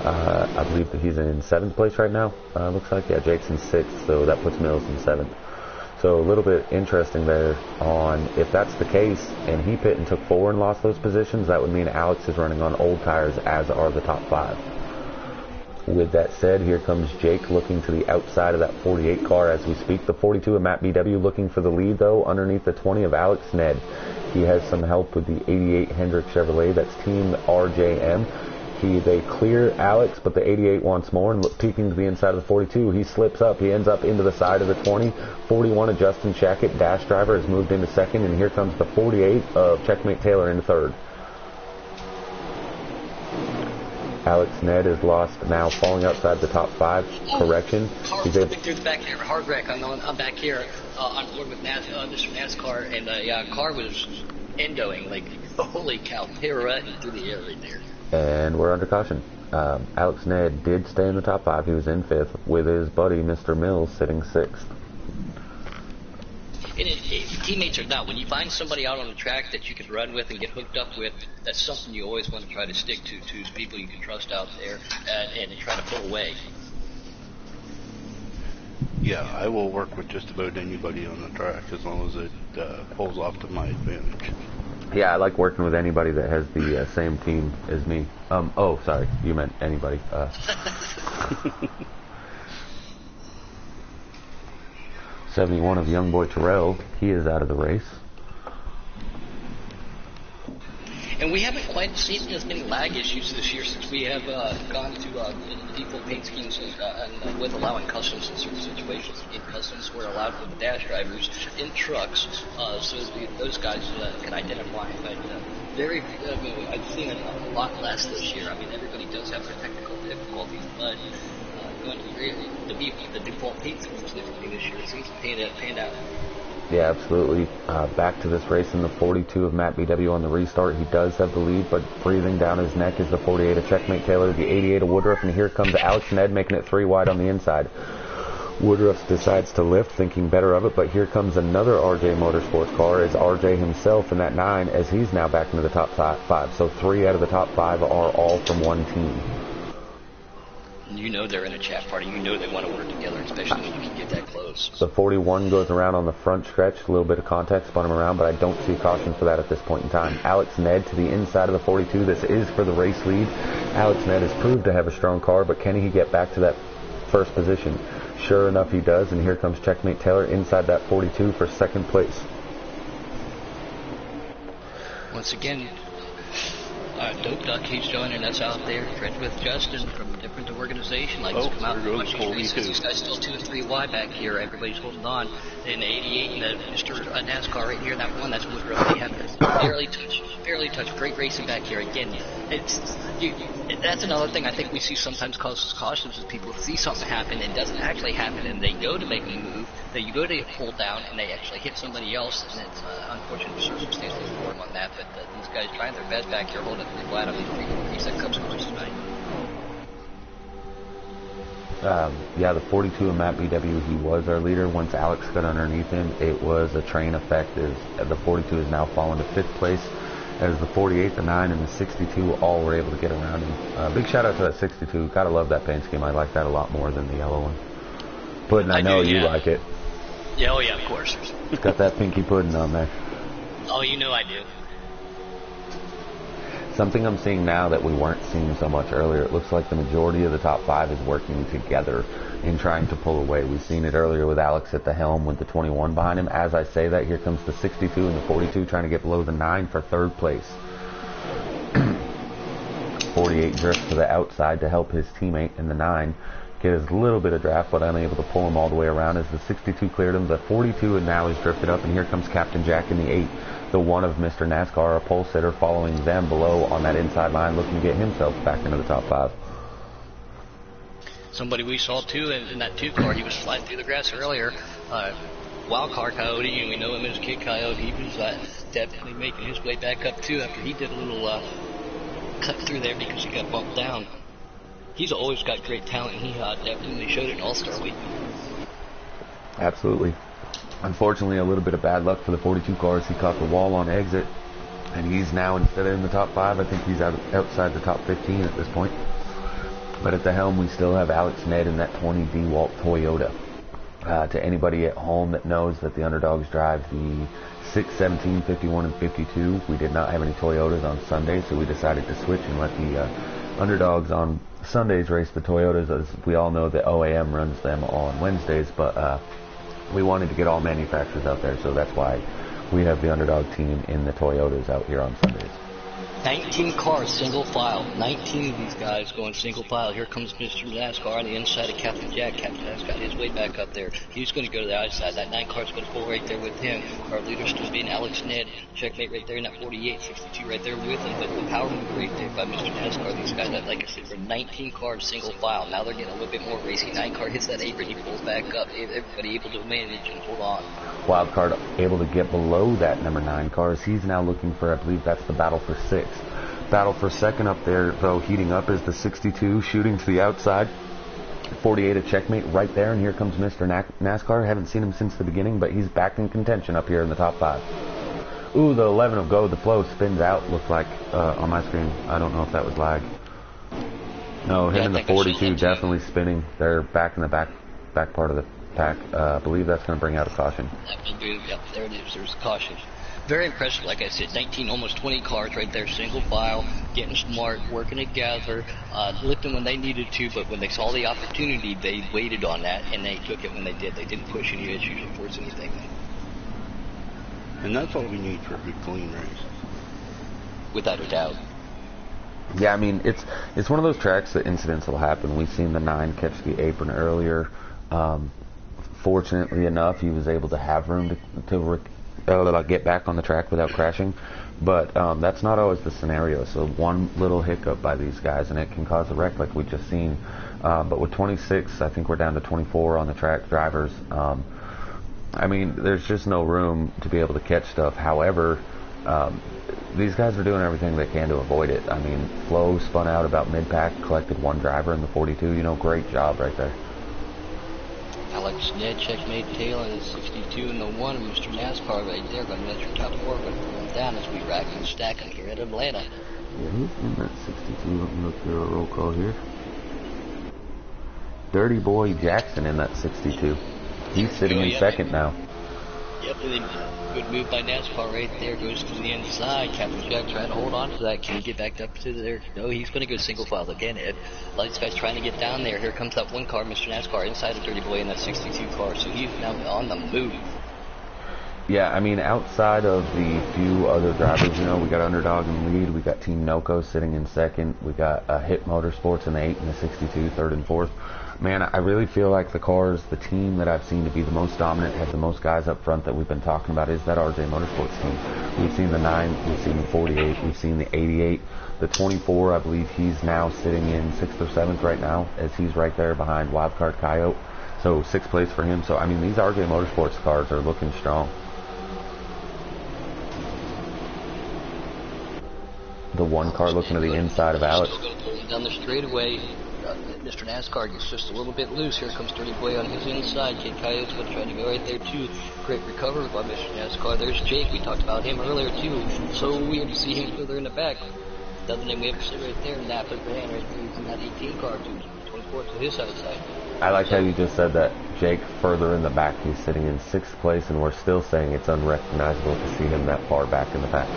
I believe that he's in 7th place right now. Looks like, yeah, Jake's in 6th, so that puts Mills in 7th. So a little bit interesting there on if that's the case, and he pit and took 4 and lost those positions, that would mean Alex is running on old tires, as are the top 5. With that said, here comes Jake looking to the outside of that 48 car as we speak. The 42 of Matt BW looking for the lead, though, underneath the 20 of Alex Ned. He has some help with the 88 Hendrick Chevrolet. That's Team RJM. They clear Alex, but the 88 wants more, and peeking to the inside of the 42, he slips up. He ends up into the side of the 20. 41 of Justin Shackett, dash driver, has moved into 2nd, and here comes the 48 of Checkmate Taylor into 3rd. Alex Ned is lost now, falling outside the top 5. Correction. He's able through the back here. Hard wreck. I'm back here on board with Mr. NASCAR, and car was endoing. Like, holy cow, pirouetting through the air right there. And we're under caution. Alex Ned did stay in the top 5. He was in 5th with his buddy, Mr. Mills, sitting 6th. And teammates or not, when you find somebody out on the track that you can run with and get hooked up with, that's something you always want to try to stick to people you can trust out there and try to pull away. Yeah, I will work with just about anybody on the track as long as it pulls off to my advantage. Yeah, I like working with anybody that has the same team as me. Oh, sorry, you meant anybody. 71 of Young Boy Terrell, he is out of the race. And we haven't quite seen as many lag issues this year since we have gone to the default paint schemes and with allowing customs in certain situations. In customs, we're allowed for the dash drivers in trucks, so those guys can identify. But I've seen it a lot less this year. I mean, everybody does have their technical difficulties, but going to the default paint schemes differently this year, it seems to pan out. Yeah, absolutely. Back to this race in the 42 of Matt BW on the restart. He does have the lead, but breathing down his neck is the 48 of Checkmate Taylor, the 88 of Woodruff, and here comes Alex Ned making it 3 wide on the inside. Woodruff decides to lift, thinking better of it, but here comes another RJ Motorsports car as RJ himself in that 9 as he's now back into the top 5. So 3 out of the top 5 are all from one team. You know they're in a chat party. You know they want to work together, especially when you can get that close. The 41 goes around on the front stretch, a little bit of contact, spun him around, but I don't see caution for that at this point in time. Alex Ned to the inside of the 42. This is for the race lead. Alex Ned has proved to have a strong car, but can he get back to that first position? Sure enough, he does, and here comes Checkmate Taylor inside that 42 for 2nd place. Once again, Dope Duck keeps joining us out there. Friends with Justin from a different organization. Like to come out and watch these races. These guys still 2 and 3 wide back here. Everybody's holding on. And 88 and Mr. NASCAR right here. That one, that's Woodruff. They have barely touched. Great racing back here. Again, that's another thing I think we see sometimes causes cautions is people see something happen and it doesn't actually happen, and they go to make a move. They go to pull down and they actually hit somebody else, and it's unfortunate circumstances for them on that. But these guys trying their best back here, holding it flat on these 3 set cups cars tonight. Yeah, the 42 of Matt BW, he was our leader. Once Alex got underneath him, it was a train effect. The 42 has now fallen to 5th place, as the 48, the 9, and the 62 all were able to get around him. Big shout out to that 62. Gotta love that paint scheme. I like that a lot more than the yellow one. Puddin', I know you like it. Yeah, oh yeah, of course. It's got that pinky pudding on there. Oh, you know I do. Something I'm seeing now that we weren't seeing so much earlier, it looks like the majority of the top 5 is working together in trying to pull away. We've seen it earlier with Alex at the helm with the 21 behind him. As I say that, here comes the 62 and the 42 trying to get below the 9 for 3rd place. 48 drifts to the outside to help his teammate in the 9 get his little bit of draft, but unable to pull him all the way around as the 62 cleared him. The 42 and now he's drifted up, and here comes Captain Jack in the 8. The 1 of Mr. NASCAR, a pole sitter, following them below on that inside line, looking to get himself back into the top 5. Somebody we saw too in that 2 car, he was sliding through the grass earlier. Wild Card Coyote, and we know him as Kid Coyote. He was definitely making his way back up too after he did a little cut through there because he got bumped down. He's always got great talent, and he definitely showed it in All-Star Week. Absolutely. Unfortunately, a little bit of bad luck for the 42 cars. He caught the wall on exit, and he's now, instead of in the top 5, I think he's outside the top 15 at this point. But at the helm, we still have Alex Ned in that 20 DeWalt Toyota. To anybody at home that knows that the Underdogs drive the 6, 17, 51, and 52, we did not have any Toyotas on Sunday, so we decided to switch and let the Underdogs on Sundays race the Toyotas. As we all know, the OAM runs them on Wednesdays, but we wanted to get all manufacturers out there, so that's why we have the Underdog team in the Toyotas out here on Sundays. 19 cars, single file. 19 of these guys going single file. Here comes Mr. NASCAR on the inside of Captain Jack. Captain Jack's got his way back up there. He's going to go to the outside. That 9 car's going to pull right there with him. Our leader still being Alex Ned. Checkmate right there in that 48, 62 right there with him. But the power move right there by Mr. NASCAR. These guys, like I said, were 19 cars single file. Now they're getting a little bit more racy. 9 car hits that apron. He pulls back up. Everybody able to manage and hold on. Wildcard able to get below that number 9 car. He's now looking for, I believe that's the battle for 6. Battle for 2nd up there, though, heating up is the 62, shooting to the outside. 48 a checkmate right there, and here comes Mr. NASCAR. Haven't seen him since the beginning, but he's back in contention up here in the top 5. Ooh, the 11 of Go, the Flow spins out, looked like, on my screen. I don't know if that was lag. No, him and the 42 definitely spinning. They're back in the back part of the pack. I believe that's going to bring out a caution. Yep, there it is. There's a caution. Very impressive, like I said, 19, almost 20 cars right there, single file, getting smart, working together, lifting when they needed to, but when they saw the opportunity, they waited on that, and they took it when they did. They didn't push any issues or force anything. And that's all we need for a good, clean race. Without a doubt. Yeah, I mean, it's one of those tracks that incidents will happen. We've seen the 9 catch the apron earlier. Fortunately enough, he was able to have room to get back on the track without crashing, but that's not always the scenario. So one little hiccup by these guys and it can cause a wreck like we just seen. But with 26, I think we're down to 24 on the track drivers. I mean, there's just no room to be able to catch stuff. However, these guys are doing everything they can to avoid it. I mean, Flo spun out about mid-pack, collected 1 driver in the 42. Great job right there. Alex Ned, checkmate tail, and 62 in the 1, and Mr. NASCAR right there, going to let your top 4, going to pull them down as we rack and stack them here at Atlanta. Yeah, he's in that 62. Let me look through a roll call here. Dirty Boy Jackson in that 62. He's sitting in 2nd now. Yep, and then good move by NASCAR right there, goes to the inside. Captain Jack trying to hold on to that. Can he get back up to there? No, he's going to go single file again, Ed. A lot of these guys trying to get down there. Here comes that 1 car, Mr. NASCAR, inside of Dirty Boy in that 62 car. So he's now on the move. Yeah, I mean, outside of the few other drivers, we got Underdog in the lead. We got Team Noco sitting in 2nd. We got Hit Motorsports in the 8 and the 62, 3rd and 4th. Man, I really feel like the team that I've seen to be the most dominant, have the most guys up front that we've been talking about, is that RJ Motorsports team. We've seen the 9, we've seen the 48, we've seen the 88, the 24. I believe he's now sitting in 6th or 7th right now, as he's right there behind Wildcard Coyote. So 6th place for him. So I mean, these RJ Motorsports cars are looking strong. The 1 car looking to the inside of Alex. Down the straightaway. Mr. NASCAR gets just a little bit loose. Here comes Dirty Boy on his inside. Kid Coyote's going to try to go right there too. Great recovery by Mr. NASCAR. There's Jake. We talked about him earlier too. So weird to see him further in the back. The other name we have to sit right there. Napa Grant right there. He's in that 18 car too. 24 to his outside. I like how you just said that Jake further in the back. He's sitting in 6th place, and we're still saying it's unrecognizable to see him that far back in the pack.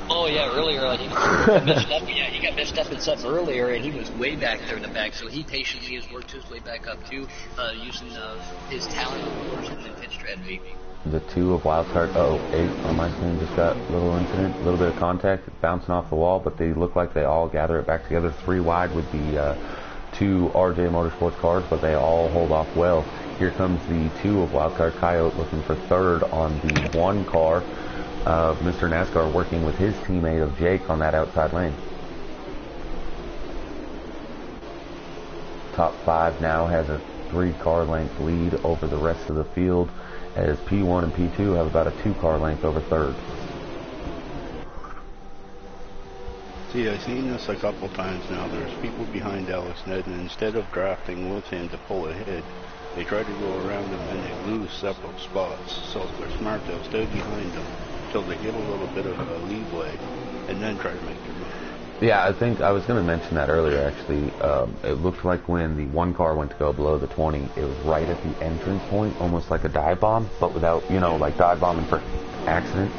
Oh yeah, earlier he got messed up. Yeah, he got messed up in something earlier, and he was way back there in the back. So he patiently has worked his way back up too, using his talent, of course, and then pit strategy. The 2 of wildcard 8 on my screen just got a little incident, a little bit of contact, bouncing off the wall, but they look like they all gather it back together. 3 wide with the 2 RJ Motorsports cars, but they all hold off well. Here comes the 2 of wildcard Coyote looking for 3rd on the 1 car of Mr. NASCAR, working with his teammate of Jake on that outside lane. Top 5 now has a 3-car length lead over the rest of the field, as P1 and P2 have about a 2-car length over 3rd. See, I've seen this a couple times now. There's people behind Alex Ned, and instead of drafting with him to pull ahead, they try to go around him and they lose several spots. So if they're smart, they'll stay behind him till they get a little bit of a leeway and then try to make their move. Yeah, I think I was going to mention that earlier, actually. It looked like when the 1 car went to go below the 20, it was right at the entrance point, almost like a dive bomb, but without, like dive bombing for accident.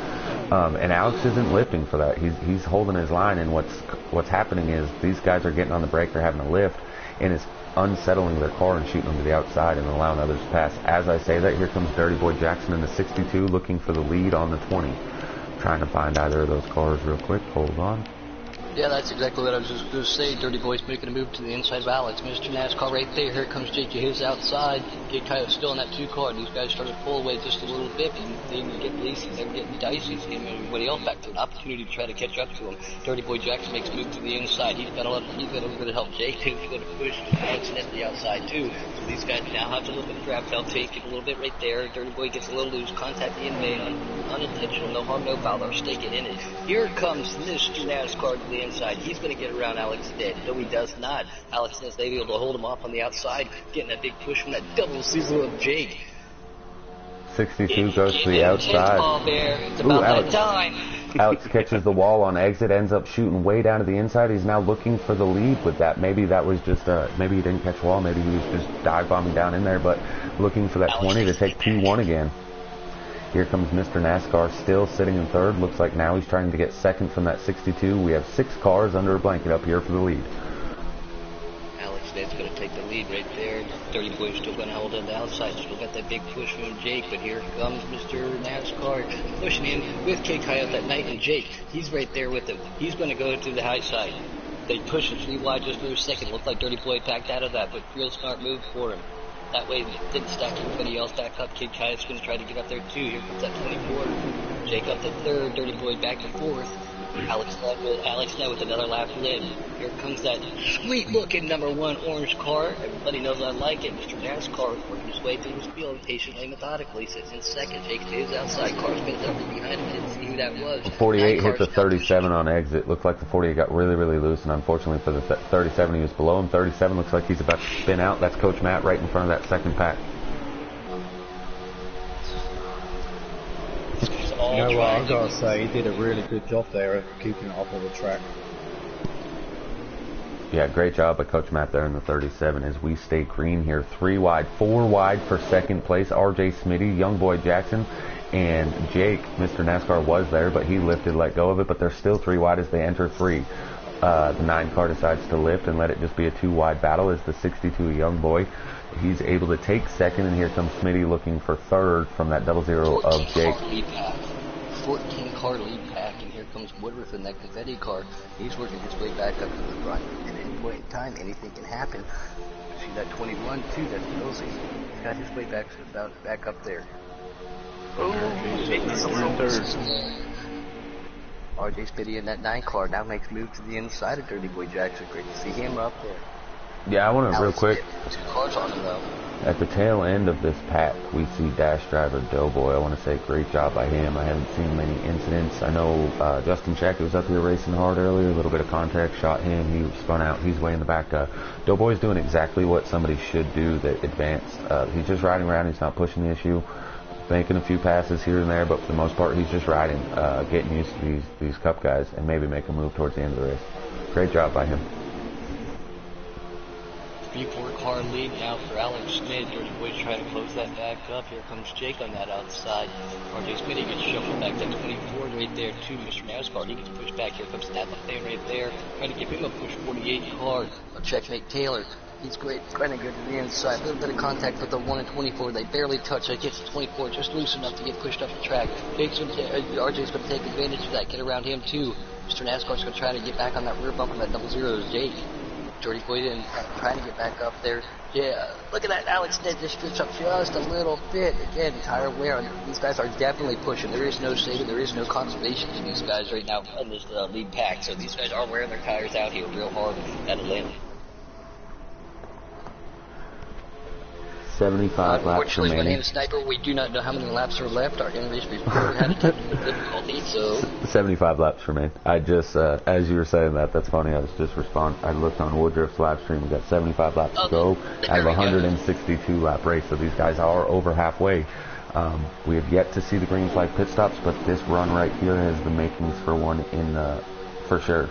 And Alex isn't lifting for that. He's holding his line, and what's happening is these guys are getting on the brake, they're having a lift, and it's unsettling their car and shooting them to the outside and allowing others to pass. As I say that, here comes Dirty Boy Jackson in the 62 looking for the lead on the 20. Trying to find either of those cars real quick. Hold on. Yeah, that's exactly what I was just going to say. Dirty Boy's making a move to the inside of Alex. Mr. NASCAR right there. Here comes Jake to his outside. Kid Coyote still in that 2 car. These guys started to pull away just a little bit. They didn't get lazy. They were getting dicey. It's giving everybody else back to an opportunity to try to catch up to him. Dirty Boy Jackson makes a move to the inside. He's got a little bit of help. Jake too. He's going to push Alex Ned to the outside too. So these guys now have a little bit of draft help. Take it a little bit right there. Dirty Boy gets a little loose. Contact the inmate. Unintentional. No harm, no foul. They're staking in it. Here comes Mr. NASCAR to the inside. He's going to get around Alex Ned. No, he does not. Alex Ned's able to hold him off on the outside, getting that big push from that double Cecil of Jake. 62 goes to the outside. It's about that time. Alex catches the wall on exit, ends up shooting way down to the inside. He's now looking for the lead with that. Maybe that was just maybe he didn't catch the wall. Maybe he was just dive bombing down in there, but looking for that 20 to take P1 again. Here comes Mr. NASCAR still sitting in 3rd. Looks like now he's trying to get 2nd from that 62. We have 6 cars under a blanket up here for the lead. Alex Ned's going to take the lead right there. Dirty Boy's still going to hold on the outside. Still got that big push from Jake, but here comes Mr. NASCAR pushing in with Kid Coyote that night, and Jake, he's right there with him. He's going to go to the high side. They push it 3 wide just for a second. Looked like Dirty Boy backed out of that, but real smart move for him. That way, it didn't stack everybody else back up. Kid Coyote's going to try to get up there too. Here comes that 24. Jake up to 3rd. Dirty Boy back to 4th. Alex Ned with another lap lid. Here comes that sweet-looking number 1 orange car. Everybody knows I like it. Mr. NASCAR is working his way through his field patiently, methodically. Sits in 2nd. Jake to his outside. Car's been up behind him. Didn't see who that was. The 48 hit the 37 on exit. Looked like the 48 got really, really loose, and unfortunately for the 37, he was below him. 37 looks like he's about to spin out. That's Coach Matt right in front of that 2nd pack. You know what, I've got to say, he did a really good job there of keeping it off of the track. Yeah, great job by Coach Matt there in the 37 as we stay green here. 3 wide, 4 wide for 2nd place. RJ Smitty, Young Boy Jackson, and Jake. Mr. NASCAR was there, but he lifted, let go of it, but they're still 3 wide as they enter 3. The 9 car decides to lift and let it just be a 2 wide battle as the 62 Young Boy. He's able to take 2nd, and here comes Smitty looking for 3rd from that 00 of Jake. 14 car lead pack, and here comes Woodruff in that confetti car. He's working his way back up to the front. At any point in time, anything can happen. See that 21 too, that's Wilsey. He's got his way back up there. RJ Smitty in that 9 car now makes move to the inside of Dirty Boy Jackson. Great to see him up there. Yeah, I want to real quick. 2 cars on him though. At the tail end of this pack, we see Dash driver Doughboy. I want to say great job by him. I haven't seen many incidents. I know Justin Check was up here racing hard earlier. A little bit of contact shot him. He spun out. He's way in the back. Doughboy's doing exactly what somebody should do that advanced. He's just riding around. He's not pushing the issue. Making a few passes here and there, but for the most part, he's just riding, getting used to these Cup guys, and maybe make a move towards the end of the race. Great job by him. 3-4 car lead now for Alex Smith. Dirty Boy's trying to close that back up. Here comes Jake on that outside. RJ Smith, he gets shuffled back to 24 right there to Mr. NASCAR. He gets pushed back. Here comes Nat LaFay right there. Trying to give him a push. 48 car. Checkmate Taylor. He's great, kind of good to the inside. A little bit of contact with the 1 and 24. They barely touch. It gets to 24, just loose enough to get pushed up the track. RJ's going to take advantage of that, get around him too. Mr. NASCAR's going to try to get back on that rear bump on that 00 Jake. Dirty Boy in trying to get back up there. Yeah, look at that. Alex Ned just strips up just a little bit. Again, tire wear. These guys are definitely pushing. There is no saving. There is no conservation for these guys right now in this lead pack. So these guys are wearing their tires out here real hard at Atlanta. 75 laps Unfortunately, my name remaining. is Sniper. We do not know how many laps are left. Our enemies reporter had a technical difficulty, so 75 laps remain. I just, as you were saying that's funny. I was just I looked on Woodruff's live stream. We got 75 laps to go out of a 162 lap race. So these guys are over halfway. We have yet to see the green flag pit stops, but this run right here has the makings for one for sure.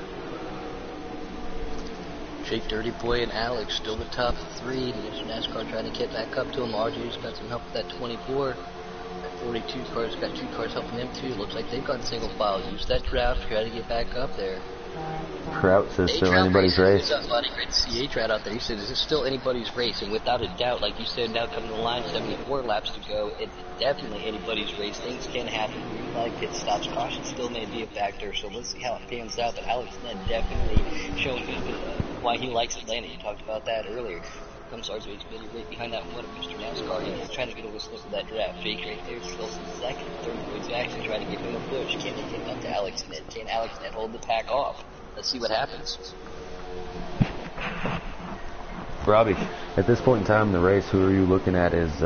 Jake, Dirty Boy, and Alex still the top 3. Mr. NASCAR trying to get back up to him. RJ's got some help with that 24. That 42 car's got 2 cars helping them too. Looks like they've got single file. Use that draft, try to get back up there. Trout says still anybody's race. What's up, buddy? Great to see A-Trout out there. He said, is this still anybody's race? And without a doubt, like you said, now coming to the line, 74 laps to go, it's definitely anybody's race. Things can happen. Green flag, pit stops, caution still may be a factor. So let's see how it pans out. But Alex Ned definitely showing why he likes Atlanta. You talked about that earlier. Comes RJ Smith right behind that one of Mr. NASCAR. He's trying to get a whistle of that draft. Jake right there, still second. Third Boy Jackson trying to give him a push. Can they get up to Alex Ned? Can Alex Ned hold the pack off? Let's see what happens. Robbie, at this point in time in the race, who are you looking at as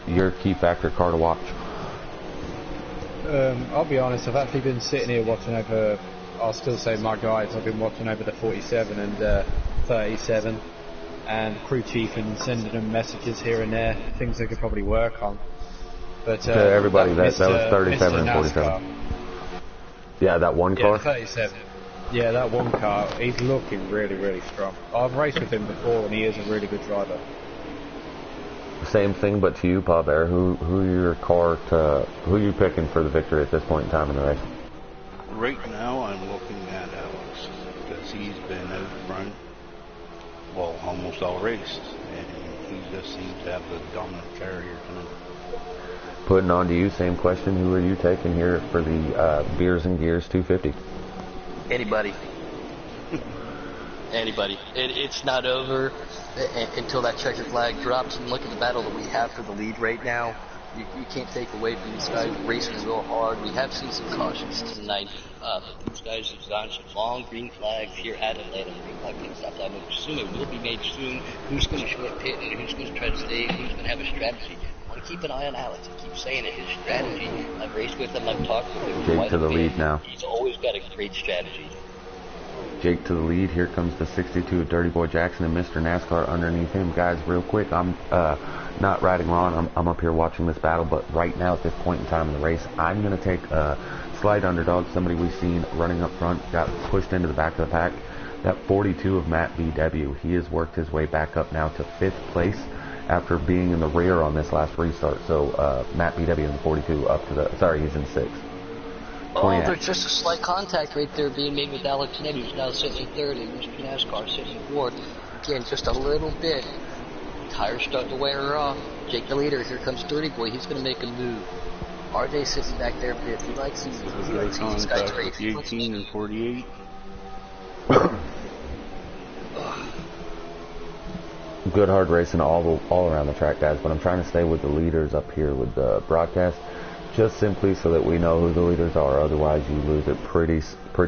your key factor car to watch? I'll be honest, I've actually been sitting here watching over, I'll still say my guys, I've been watching over the 47 and 37 and crew chief and sending them messages here and there, things they could probably work on. But To everybody, that was Mr. 37 and Mr. 47. NASCAR. Yeah, that one Yeah, car? the 37. Yeah, that one car, he's looking really, really strong. I've raced with him before and he is a really good driver. Same thing, but to you, Pa Bear, who you picking for the victory at this point in time in the race? Right now, I'm looking at Alex because he's been out front, well, almost all race, and he just seems to have the dominant car here tonight. Putting on to you, same question, who are you taking here for the Beers and Gears 250? Anybody. Anybody. It's not over until that checker flag drops. And look at the battle that we have for the lead right now. You can't take away from these guys racing real hard. We have seen some cautions tonight. These guys have gone some long green flags here at Atlanta. Green flag pit stops. I'm assuming it will be made soon. Who's going to show up pit and who's going to try to stay? Who's going to have a strategy? I want to keep an eye on Alex. I keep saying it. His strategy. I've raced with him. I've talked with him. Jake to the lead now. He's always got a great strategy. Jake to the lead. Here comes the 62 of Dirty Boy Jackson and Mr. NASCAR underneath him. Guys, real quick, I'm not riding Ron. I'm up here watching this battle, but right now at this point in time in the race, I'm going to take a slight underdog, somebody we've seen running up front, got pushed into the back of the pack. That 42 of Matt VW. He has worked his way back up now to 5th place after being in the rear on this last restart. So Matt VW in the 42 up to the, sorry, he's in 6th. Oh, there's just a slight contact right there being made with Alex Ned, who's now sitting in 3rd, and Mr. NASCAR sitting in 4th. Again, just a little bit. Tires starting to wear her off. Jake the leader, here comes Dirty Boy. He's going to make a move. RJ sitting back there a bit. He likes these guys race. 18 and 48. Good hard racing all around the track, guys, but I'm trying to stay with the leaders up here with the broadcast. just simply so that we know who the leaders are. Otherwise, you lose it pretty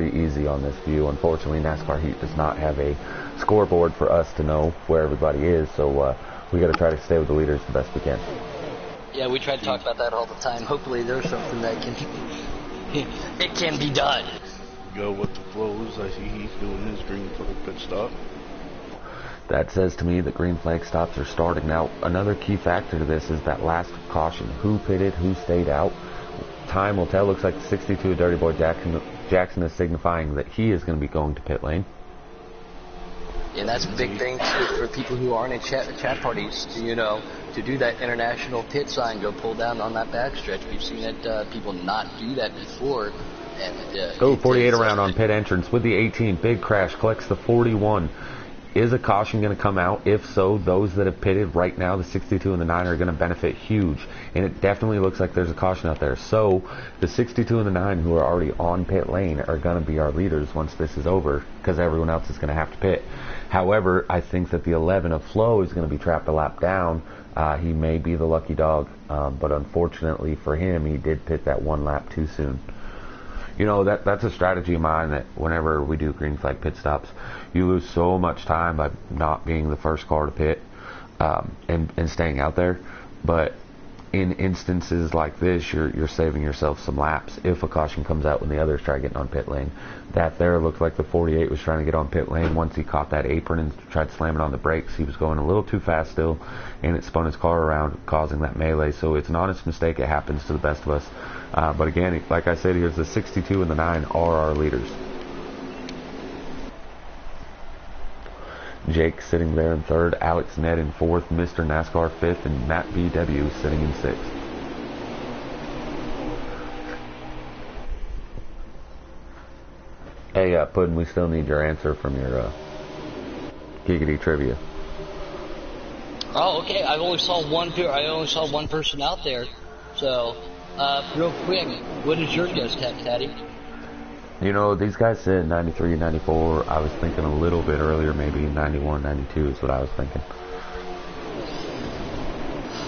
easy on this view. Unfortunately, NASCAR Heat does not have a scoreboard for us to know where everybody is, so we got to try to stay with the leaders the best we can. Yeah, we try to talk about that all the time. Hopefully there's something that it can be done. Go with the flows. I see he's doing his green flag pit stop. That says to me that green flag stops are starting. Now, another key factor to this is that last caution. Who pitted, who stayed out. Time will tell. Looks like the 62 Dirty Boy Jackson is signifying that he is going to be going to pit lane. And that's a big thing too for people who aren't in chat parties, to do that international pit sign, go pull down on that backstretch. We've seen that people not do that before. And, 48 around on pit entrance with the 18. Big crash, collects the 41. Is a caution going to come out? If so, those that have pitted right now, the 62 and the 9, are going to benefit huge. And it definitely looks like there's a caution out there. So the 62 and the 9 who are already on pit lane are going to be our leaders once this is over, because everyone else is going to have to pit. However, I think that the 11 of Flo is going to be trapped a lap down. He may be the lucky dog, but unfortunately for him, he did pit that one lap too soon. That's a strategy of mine, that whenever we do green flag pit stops, you lose so much time by not being the first car to pit and staying out there. But in instances like this, you're saving yourself some laps if a caution comes out when the others try getting on pit lane. That there looked like the 48 was trying to get on pit lane. Once he caught that apron and tried slamming on the brakes, he was going a little too fast still, and it spun his car around, causing that melee. So it's an honest mistake. It happens to the best of us. But again, like I said, here's the 62 and the 9 are our leaders. Jake sitting there in third, Alex Ned in fourth, Mr. NASCAR fifth, and Matt BW sitting in sixth. Hey, Puddin', we still need your answer from your Giggity trivia. Oh, okay. I only saw one person out there. So, real quick, what is your guess, Taddy? These guys said 93, 94. I was thinking a little bit earlier, maybe 91, 92 is what I was thinking.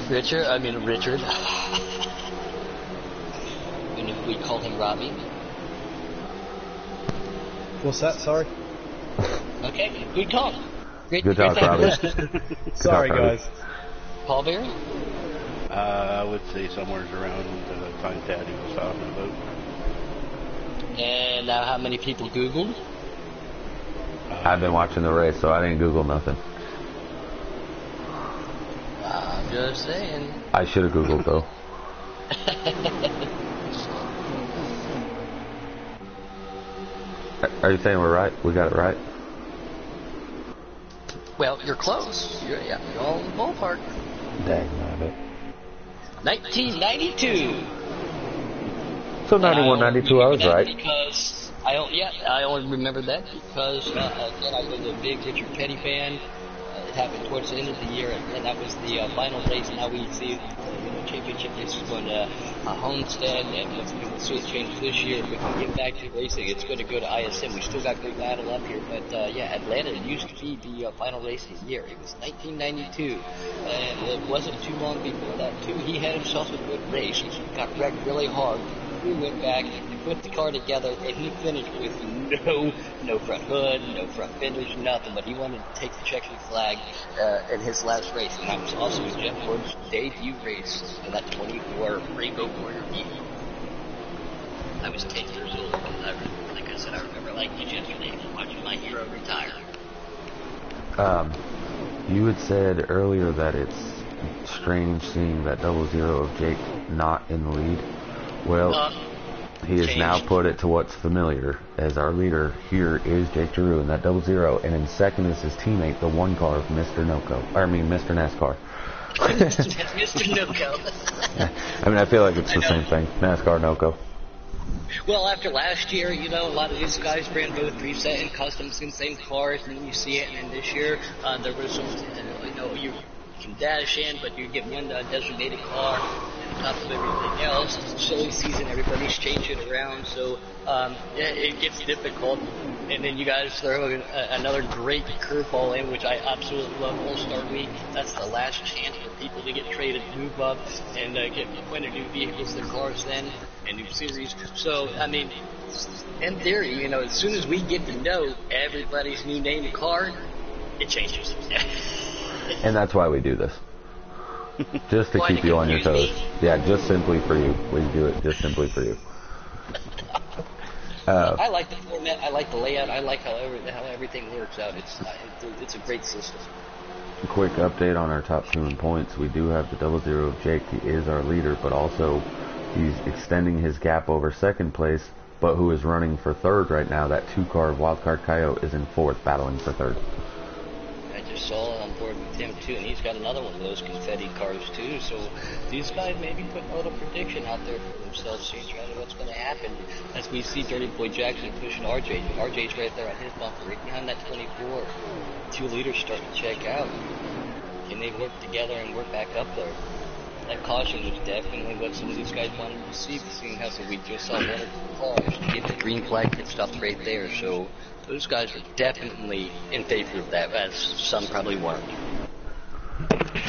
Richard. And we call him Robbie. What's that? Sorry. Okay, good talk. Good talk, Robbie. Sorry, guys. Paul Berry? I would say somewhere around the time Taddy was talking about. And now how many people Googled? I've been watching the race, so I didn't Google nothing. I'm just saying. I should have Googled, though. Are you saying we're right? We got it right? Well, you're close. You're all in the ballpark. Dang, nabbit. 1992. So 91, 92, I was right. Because I only remember that because again, I was a big Richard Petty fan. It happened towards the end of the year, and that was the final race. Now we see championship races going to Homestead, and what's going to change this year. If we can get back to racing, it's going to go to ISM. We still got good battle up here, but Atlanta used to be the final race of the year. It was 1992, and it wasn't too long before that too. He had himself a good race. He got wrecked really hard. We went back, put the car together, and he finished with no front hood, no front fenders, nothing. But he wanted to take the checkered flag in his last race, and that was also Jeff Gordon's debut race in that 24 Rainbow Warrior Heat. I was 10 years old, and like I said, I remember like it yesterday, watching my hero retire. You had said earlier that it's strange seeing that 00 of Jake not in the lead. Well, he has now put it to what's familiar as our leader here is Jake Giroux in that 00, and in second is his teammate, the one car of Mr. NASCAR. Mr. NOCO. I feel like it's the same thing. NASCAR, NOCO. Well, after last year, a lot of these guys ran both preset and customs in the same cars, and then you see it, and then this year, there was some, you can dash in, but you get one designated car, and on top of everything else, silly season, everybody's changing around, so it gets difficult. And then you guys throw another great curveball in, which I absolutely love. All-Star Week. That's the last chance for people to get traded, move up, and get acquainted new vehicles, their cars, then and new series. So I mean, in theory, as soon as we get to know everybody's new name and car, it changes. And that's why we do this. Just to keep you on your toes. Yeah, just simply for you. We do it just simply for you. I like the format. I like the layout. I like how everything works out. It's a great system. A quick update on our top 2 in points. We do have the 00 of Jake. He is our leader, but also he's extending his gap over second place, but who is running for third right now. That 2-car Wildcard Coyote is in fourth, battling for third. I just saw on board with him too, and he's got another one of those confetti cars too. So these guys may be putting a little prediction out there for themselves, seeing what's going to happen. As we see Dirty Boy Jackson pushing RJ. RJ's right there on his bumper, right behind that 24. 2 leaders starting to check out. Can they work together and work back up there? That caution was definitely what some of these guys wanted to see, seeing how we just saw one or 2 cars to get the green flag pit stopped right there. So those guys are definitely in favor of that, as some probably weren't.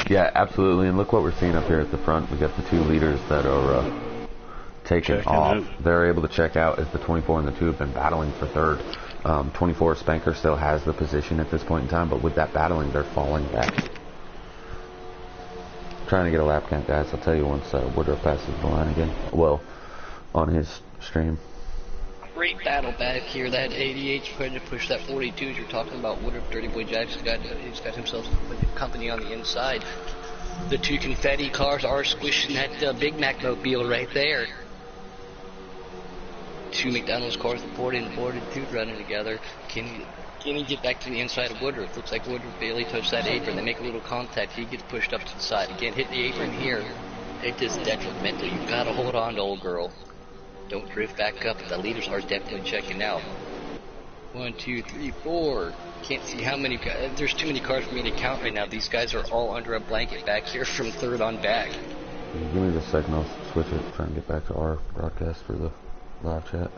Yeah, absolutely. And look what we're seeing up here at the front. We got the 2 leaders that are taking off. They're able to check out as the 24 and the 2 have been battling for third. 24 Spanker still has the position at this point in time, but with that battling, they're falling back. Trying to get a lap count, guys. I'll tell you once Woodruff passes the line again. Well, on his stream. Great battle back here. That 88's trying to push that 42s. You're talking about Woodruff. Dirty Boy Jackson he's got himself company on the inside. The 2 confetti cars are squishing that Big Mac mobile right there. 2 McDonald's cars, the 40 and 42 running together. Can he get back to the inside of Woodruff? Looks like Woodruff barely touched that apron. They make a little contact. He gets pushed up to the side. Again, hit the apron here. It is detrimental. You've got to hold on to old girl. Don't drift back up. The leaders are definitely checking out. 1, 2, 3, 4. Can't see how many. There's too many cars for me to count right now. These guys are all under a blanket back here from third on back. Give me the second. I'll switch it. Try and get back to our broadcast for the live chat.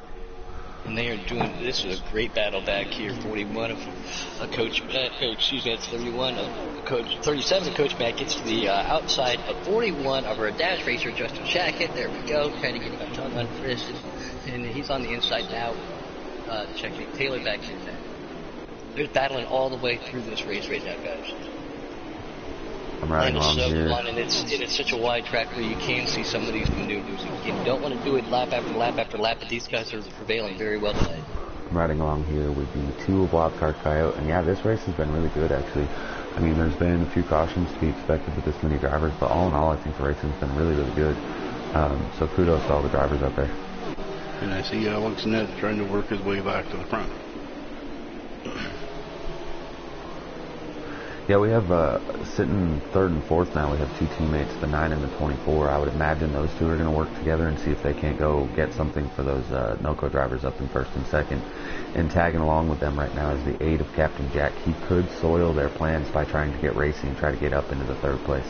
And they are doing, this is a great battle back here. 41 of Coach, excuse me, that's 31 of Coach, 37 of Coach Matt gets to the outside of 41 of our dash racer, Justin Shackett. There we go, trying to get a tongue on Chris. And he's on the inside now, checking Taylor back here. They're battling all the way through this race right now, guys. I'm riding along here. Fun, and it's such a wide track where you can see some of these maneuvers. You don't want to do it lap after lap after lap, but these guys are prevailing very well tonight. I'm riding along here with the 2 of Wildcard Coyote, and yeah, this race has been really good actually. I mean, there's been a few cautions to be expected with this many drivers, but all in all, I think the racing has been really, really good. So kudos to all the drivers out there. And I see Alex Ned trying to work his way back to the front. Yeah, we have sitting third and fourth now. We have 2 teammates, the 9 and the 24. I would imagine those 2 are going to work together and see if they can't go get something for those NOCO drivers up in first and second. And tagging along with them right now is the 8 of Captain Jack. He could soil their plans by trying to get racing and try to get up into the third place.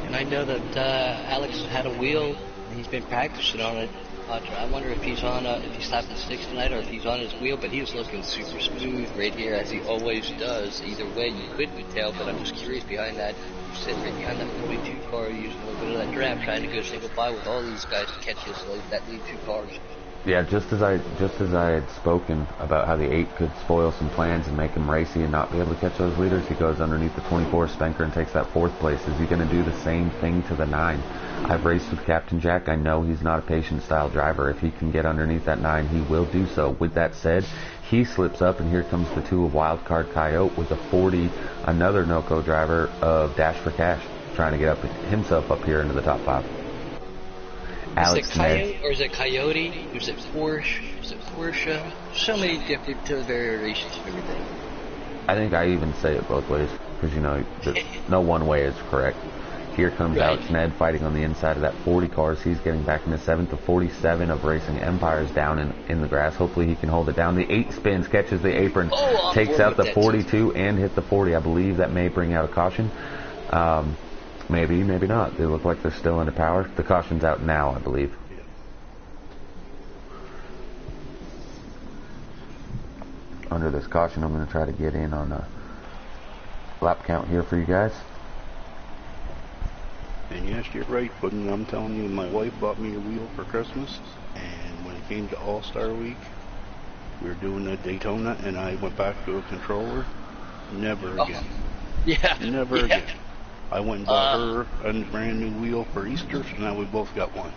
And I know that Alex has had a wheel. He's been practicing on it. I wonder if he's on, if he's slapping the sticks tonight or if he's on his wheel, but he was looking super smooth right here, as he always does. Either way, you couldn't tell, but I'm just curious behind that. He's sitting right behind that 42 car, using a little bit of that draft, trying to go single file with all these guys to catch that lead 2 cars. Yeah, just as I had spoken about how the 8 could spoil some plans and make him racy and not be able to catch those leaders, he goes underneath the 24 Spanker and takes that 4th place. Is he going to do the same thing to the 9? I've raced with Captain Jack. I know he's not a patient style driver. If he can get underneath that 9, he will do so. With that said, he slips up, and here comes the 2 of Wildcard Coyote with a 40, another NOCO driver of Dash for Cash, trying to get up himself up here into the top 5. Alex is it Coyote, or is it Coyote? Is it Porsche? Is it Porsche? So many different variations of everything. I think I even say it both ways, because, you know, no one way is correct. Here comes Alex Ned fighting on the inside of that 40 cars. He's getting back into 7th of 47 of Racing Empires down in the grass. Hopefully he can hold it down. The 8 spins, catches the apron, takes out the 42 and hit the 40. I believe that may bring out a caution. Maybe, maybe not. They look like they're still under power. The caution's out now, I believe. Under this caution, I'm going to try to get in on a lap count here for you guys. And yes, you're right, Puddin'. I'm telling you, my wife bought me a wheel for Christmas, and when it came to All-Star Week, we were doing a Daytona, and I went back to a controller. Never again. Yeah. Never again. I went and bought her a brand new wheel for Easter, so now we both got one.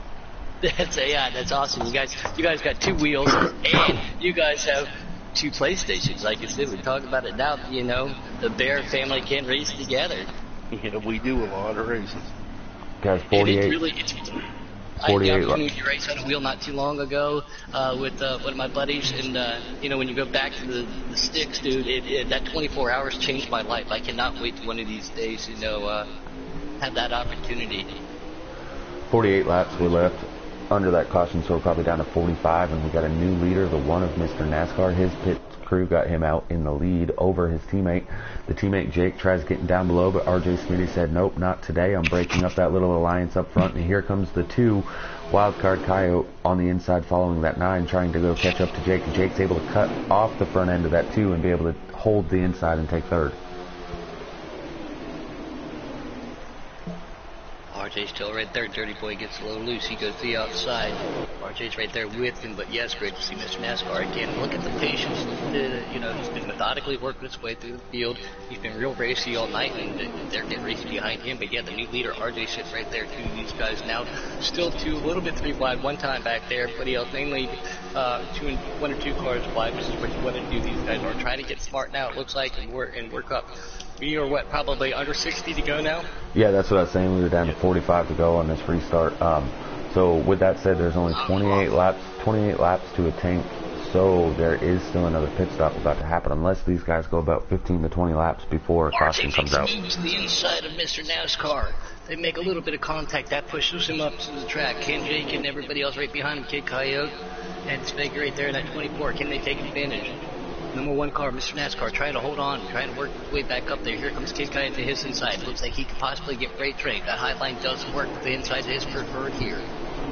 That's awesome. You guys got 2 wheels, and you guys have 2 PlayStations. Like I said, we talk about it now. You know, the Bear family can race together. Yeah, we do a lot of races. Guys, And 48. I had the opportunity to race on a wheel not too long ago with one of my buddies, and you know, when you go back to the sticks, dude, that 24 hours changed my life. I cannot wait to one of these days, you know, have that opportunity. 48 laps we left under that caution, so we're probably down to 45, and we got a new leader, the one of Mr. NASCAR. His pit crew got him out in the lead over his teammate. The teammate Jake tries getting down below, but RJ Smitty said, nope, not today. I'm breaking up that little alliance up front, and here comes the 2 Wildcard Coyote on the inside following that 9, trying to go catch up to Jake, and Jake's able to cut off the front end of that 2 and be able to hold the inside and take 3rd. RJ's still right there. Dirty Boy gets a little loose. He goes to the outside. RJ's right there with him. But yes, great to see Mr. NASCAR again. Look at the patience. You know, he's been methodically working his way through the field. He's been real racy all night, and they're getting racing behind him. But yeah, the new leader, RJ, sits right there too. These guys now still 2, a little bit 3 wide, one time back there. Everybody else, mainly 1 or 2 cars wide, which is what you want to do. These guys are trying to get smart now, it looks like, and work up. We are probably under 60 to go now? Yeah, that's what I was saying. We were down to 45 to go on this restart. So with that said, there's only 28 laps to a tank. So there is still another pit stop about to happen, unless these guys go about 15 to 20 laps before a caution comes out. RJ makes moves to the inside of Mr. NASCAR. They make a little bit of contact. That pushes him up to the track. Ken Jake and everybody else right behind him, Kid Coyote, and Speg right there in that 24. Can they take advantage? Number 1 car, Mr. NASCAR, trying to hold on, trying to work his way back up there. Here comes Kid Coyote to his inside. Looks like he could possibly get freight train. That high line doesn't work with the inside of his preferred here.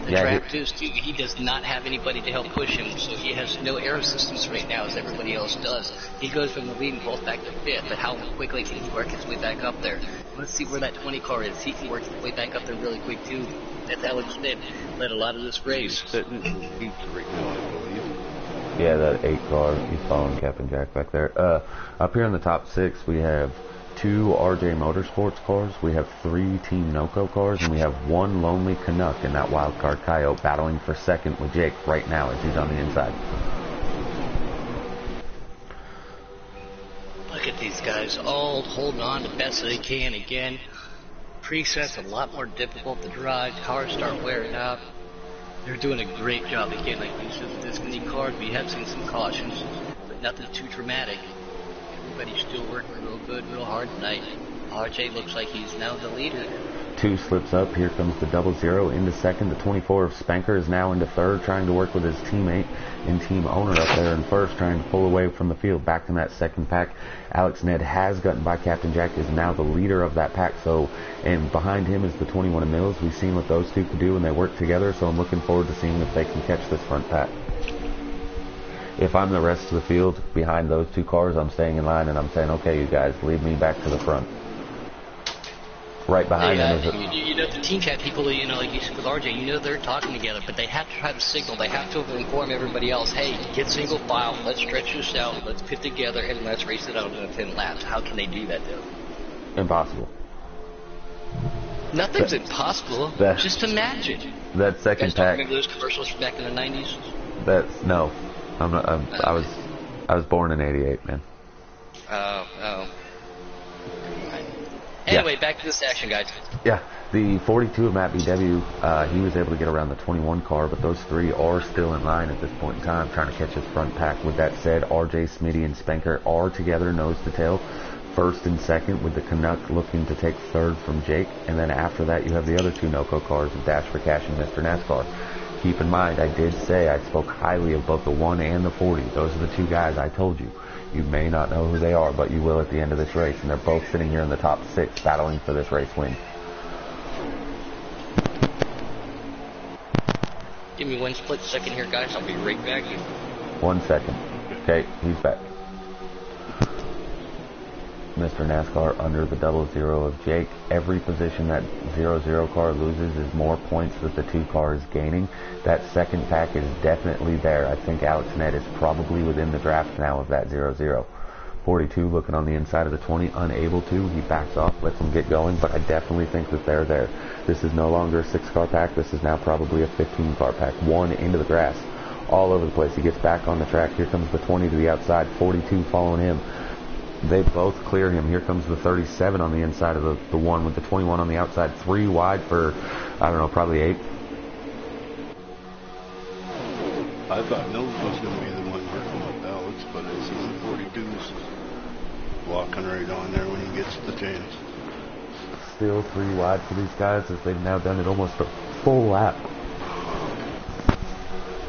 The track is too. He does not have anybody to help push him, so he has no air assistance right now as everybody else does. He goes from the lead and falls back to 5th, but how quickly can he work his way back up there? Let's see where that 20 car is. He can work his way back up there really quick too. That's Alex Smith led a lot of this race. He's sitting in the lead right now, I believe. Yeah, that 8 car, he's following Captain Jack back there. Up here in the top 6, we have 2 RJ Motorsports cars, we have 3 Team NOCO cars, and we have 1 Lonely Canuck in that Wildcard Coyote battling for 2nd with Jake right now as he's on the inside. Look at these guys all holding on the best they can again. Preset's a lot more difficult to drive. Cars start wearing out. They're doing a great job again. Like you said, with this many cars, we have seen some cautions, but nothing too dramatic. Everybody's still working real good, real hard tonight. RJ looks like he's now the leader. 2 slips up. Here comes the 00 into 2nd. The 24 of Spanker is now into 3rd, trying to work with his teammate and team owner up there in 1st, trying to pull away from the field. Back in that 2nd pack, Alex Ned has gotten by Captain Jack, is now the leader of that pack. So, and behind him is the 21 of Mills. We've seen what those 2 can do when they work together, so I'm looking forward to seeing if they can catch this front pack. If I'm the rest of the field behind those 2 cars, I'm staying in line and I'm saying, okay, you guys, lead me back to the front. Right behind them is you know, the team chat people, you know, like you said with RJ, you know they're talking together, but they have to try to signal. They have to inform everybody else, hey, get single file, let's stretch this out, let's pit together, and let's race it out in 10 laps. How can they do that, though? impossible. Nothing's impossible. Just imagine. That second pack. Remember those commercials from back in the 90s? That's no. I'm not. I was born in '88, man. Oh. Anyway, back to this action, guys. Yeah, the 42 of Matt BW, he was able to get around the 21 car, but those 3 are still in line at this point in time, trying to catch his front pack. With that said, RJ, Smitty, and Spanker are together nose to tail, 1st and 2nd, with the Canuck looking to take 3rd from Jake, and then after that you have the other 2 NOCO cars of Dash for Cash and Mr. NASCAR. Keep in mind, I did say I spoke highly of both the 1 and the 40. Those are the 2 guys I told you. You may not know who they are, but you will at the end of this race, and they're both sitting here in the top 6 battling for this race win. Give me one split second here, guys. I'll be right back. 1 second. Okay, he's back. Mr. NASCAR under the 00 of Jake. Every position that 00 car loses is more points that the 2 car is gaining. That second pack is definitely there. I think Alex Ned is probably within the draft now of that 00. 42 looking on the inside of the 20, unable to. He backs off, lets him get going, but I definitely think that they're there. This is no longer a 6 car pack. This is now probably a 15 car pack. 1 into the grass. All over the place. He gets back on the track. Here comes the 20 to the outside. 42 following him. They both clear him. Here comes the 37 on the inside of the 1 with the 21 on the outside. 3 wide for, I don't know, probably 8. I thought Mills was going to be the one working with Alex, but I see the 42's walking right on there when he gets the chance. Still 3 wide for these guys as they've now done it almost a full lap.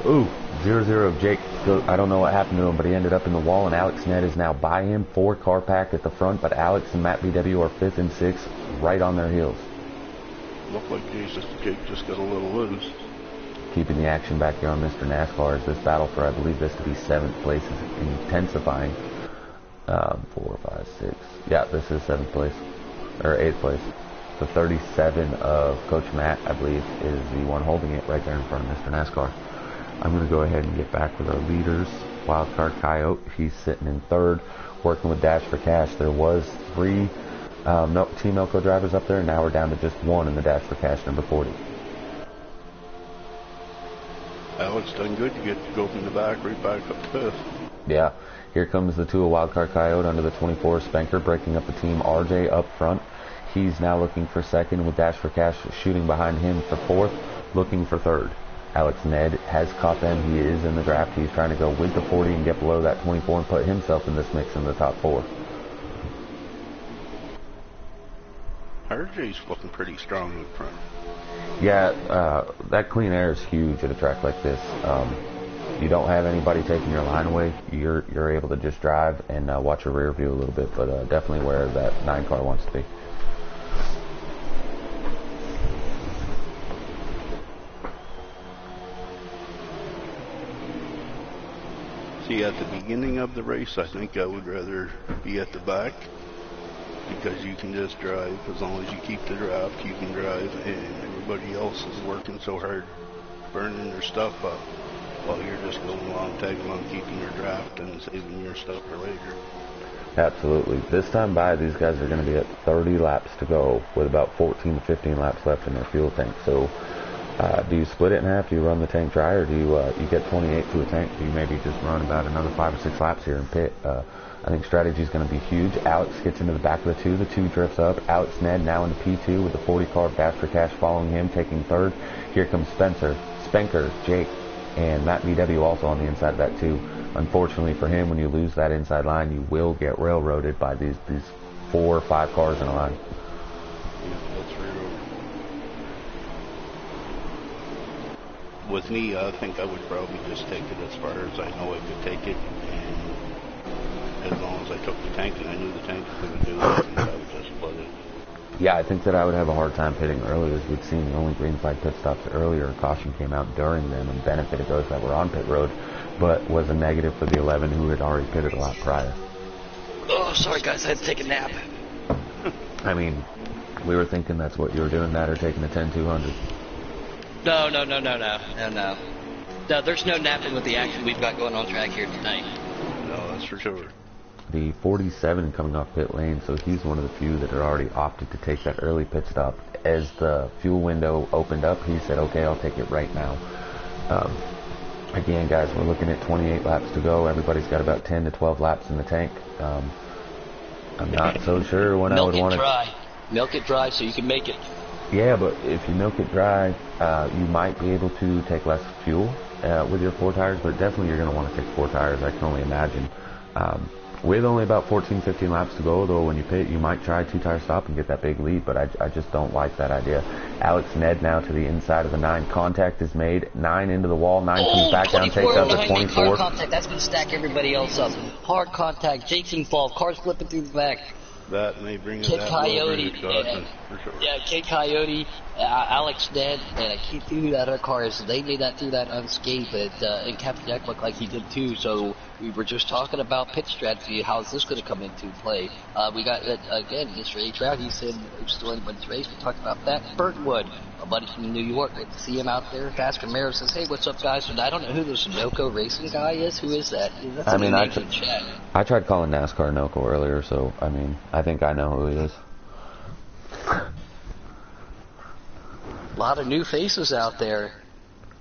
Ooh, 00 of Jake. I don't know what happened to him, but he ended up in the wall, and Alex Ned is now by him. 4 car pack at the front, but Alex and Matt BW are 5th and 6th, right on their heels. Looked like Jake just got a little loose. Keeping the action back here on Mr. NASCAR as this battle for, I believe this to be 7th place is intensifying. 4, 5, 6. Yeah, this is 7th place, or 8th place. The 37 of Coach Matt, I believe, is the one holding it right there in front of Mr. NASCAR. I'm going to go ahead and get back with our leaders. Wildcard Coyote, he's sitting in 3rd, working with Dash for Cash. There was 3 Team Elko drivers up there, and now we're down to just 1 in the Dash for Cash number 40. Alex done good to go from the back right back up to 5th. Yeah, here comes the 2 of Wildcard Coyote under the 24 Spanker, breaking up the team. RJ up front. He's now looking for 2nd with Dash for Cash shooting behind him for 4th, looking for 3rd. Alex Ned has caught them. He is in the draft. He's trying to go with the 40 and get below that 24 and put himself in this mix in the top 4. RJ's looking pretty strong in front. Yeah, that clean air is huge at a track like this. You don't have anybody taking your line away. You're able to just drive and watch your rear view a little bit, but definitely where that 9 car wants to be. See, at the beginning of the race, I think I would rather be at the back because you can just drive. As long as you keep the draft, you can drive, and everybody else is working so hard, burning their stuff up while you're just going along, tagging along, keeping your draft and saving your stuff for later. Absolutely. This time by, these guys are going to be at 30 laps to go with about 14 to 15 laps left in their fuel tank. So do you split it in half? Do you run the tank dry, or do you get 28 to a tank? Do you maybe just run about another 5 or 6 laps here in pit? I think strategy is going to be huge. Alex gets into the back of the 2. The 2 drifts up. Alex Ned now into P2 with the 40 car of Dash for Cash following him, taking 3rd. Here comes Spencer, Jake, and Matt BW also on the inside of that 2. Unfortunately for him, when you lose that inside line, you will get railroaded by these 4 or 5 cars in a line. With me, I think I would probably just take it as far as I know I could take it, and as long as I took the tank and I knew the tank was going to do it, I think I would just split it. Yeah, I think that I would have a hard time pitting early, as we'd seen the only green flag pit stops earlier. Caution came out during them and benefited those that were on pit road, but was a negative for the 11 who had already pitted a lot prior. Oh, sorry guys, I had to take a nap. I mean, we were thinking that's what you were doing, that or taking the 10-200. No. No, there's no napping with the action we've got going on track here tonight. No, that's for sure. The 47 coming off pit lane, so he's one of the few that are already opted to take that early pit stop. As the fuel window opened up, he said, okay, I'll take it right now. Again, guys, we're looking at 28 laps to go. Everybody's got about 10 to 12 laps in the tank. I'm not so sure when I would want to... Milk it dry so you can make it. Yeah, but if you milk it dry, you might be able to take less fuel with your 4 tires, but definitely you're going to want to take 4 tires, I can only imagine. With only about 14, 15 laps to go, though, when you pit, you might try 2-tire stop and get that big lead, but I just don't like that idea. Alex Ned now to the inside of the 9. Contact is made. 9 into the wall. 9 comes back down, takes out the 24. Hard contact. That's going to stack everybody else up. Hard contact. Jake's involved. Cars flipping through the back. That may bring Kid that Coyote, caution, for sure. yeah, Kid Coyote, Alex Ned, and I can't do who that other car is. They made that through that unscathed, and Captain Jack looked like he did too. So we were just talking about pit strategy. How is this going to come into play? We got again, Mr. H. Route. He said still in the race. We talked about that. Burtonwood, a buddy from New York. Good to see him out there. Fast Camaro says, "Hey, what's up, guys?" And I don't know who this Noco racing guy is. Who is that? That's I mean, chat. I tried calling NASCAR Noco earlier, so I mean, I think I know who he is. A lot of new faces out there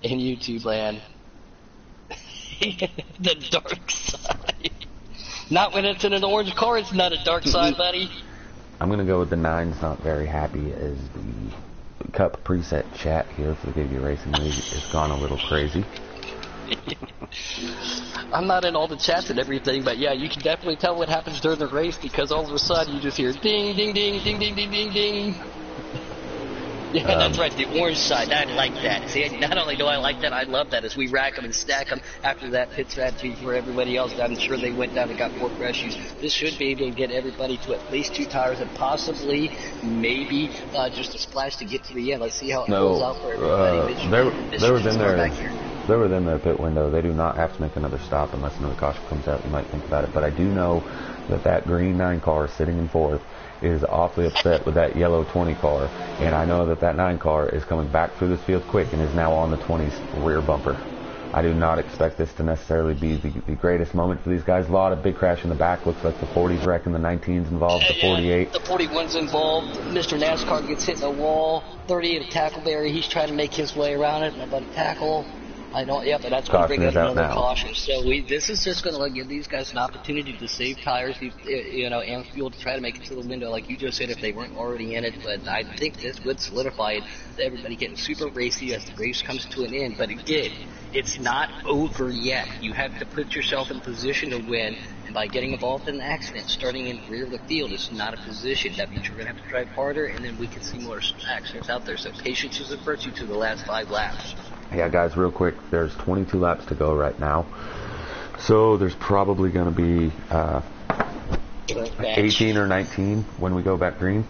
in YouTube land. The dark side. Not when it's in an orange car, it's not a dark side, buddy. I'm gonna go with the Nine's not very happy as the Cup preset chat here for the Giga Racing League has gone a little crazy. I'm not in all the chats and everything, but yeah, you can definitely tell what happens during the race because all of a sudden you just hear ding, ding, ding, ding, ding, ding, ding, ding. Yeah, that's right, the orange side. I like that. See, not only do I like that, I love that as we rack them and stack them after that pit strategy for everybody else. I'm sure they went down and got 4 rescues. This should be able to get everybody to at least 2 tires and possibly, maybe, just a splash to get to the end. Let's see how it goes out for everybody. They were within their pit window. They do not have to make another stop unless another caution comes out. You might think about it, but I do know that green 9 car sitting in 4th is awfully upset with that yellow 20 car, and I know that 9 car is coming back through this field quick and is now on the 20's rear bumper. I do not expect this to necessarily be the greatest moment for these guys. A lot of big crash in the back. Looks like the 40's wrecking, the 19's involved, the 48. The 41's involved. Mr. NASCAR gets hit in the wall. 38 at Tackleberry. He's trying to make his way around it. About a tackle. I don't. Yep, and that's going to bring up another caution. So this is just going to give these guys an opportunity to save tires, and fuel to try to make it to the window, like you just said, if they weren't already in it. But I think this would solidify it. Everybody getting super racy as the race comes to an end. But again, it's not over yet. You have to put yourself in position to win. And by getting involved in an accident, starting in the rear of the field is not a position. That means you're going to have to drive harder, and then we can see more accidents out there. So patience is a virtue to the last 5 laps. Yeah, guys, real quick, there's 22 laps to go right now. So there's probably going to be 18 or 19 when we go back green.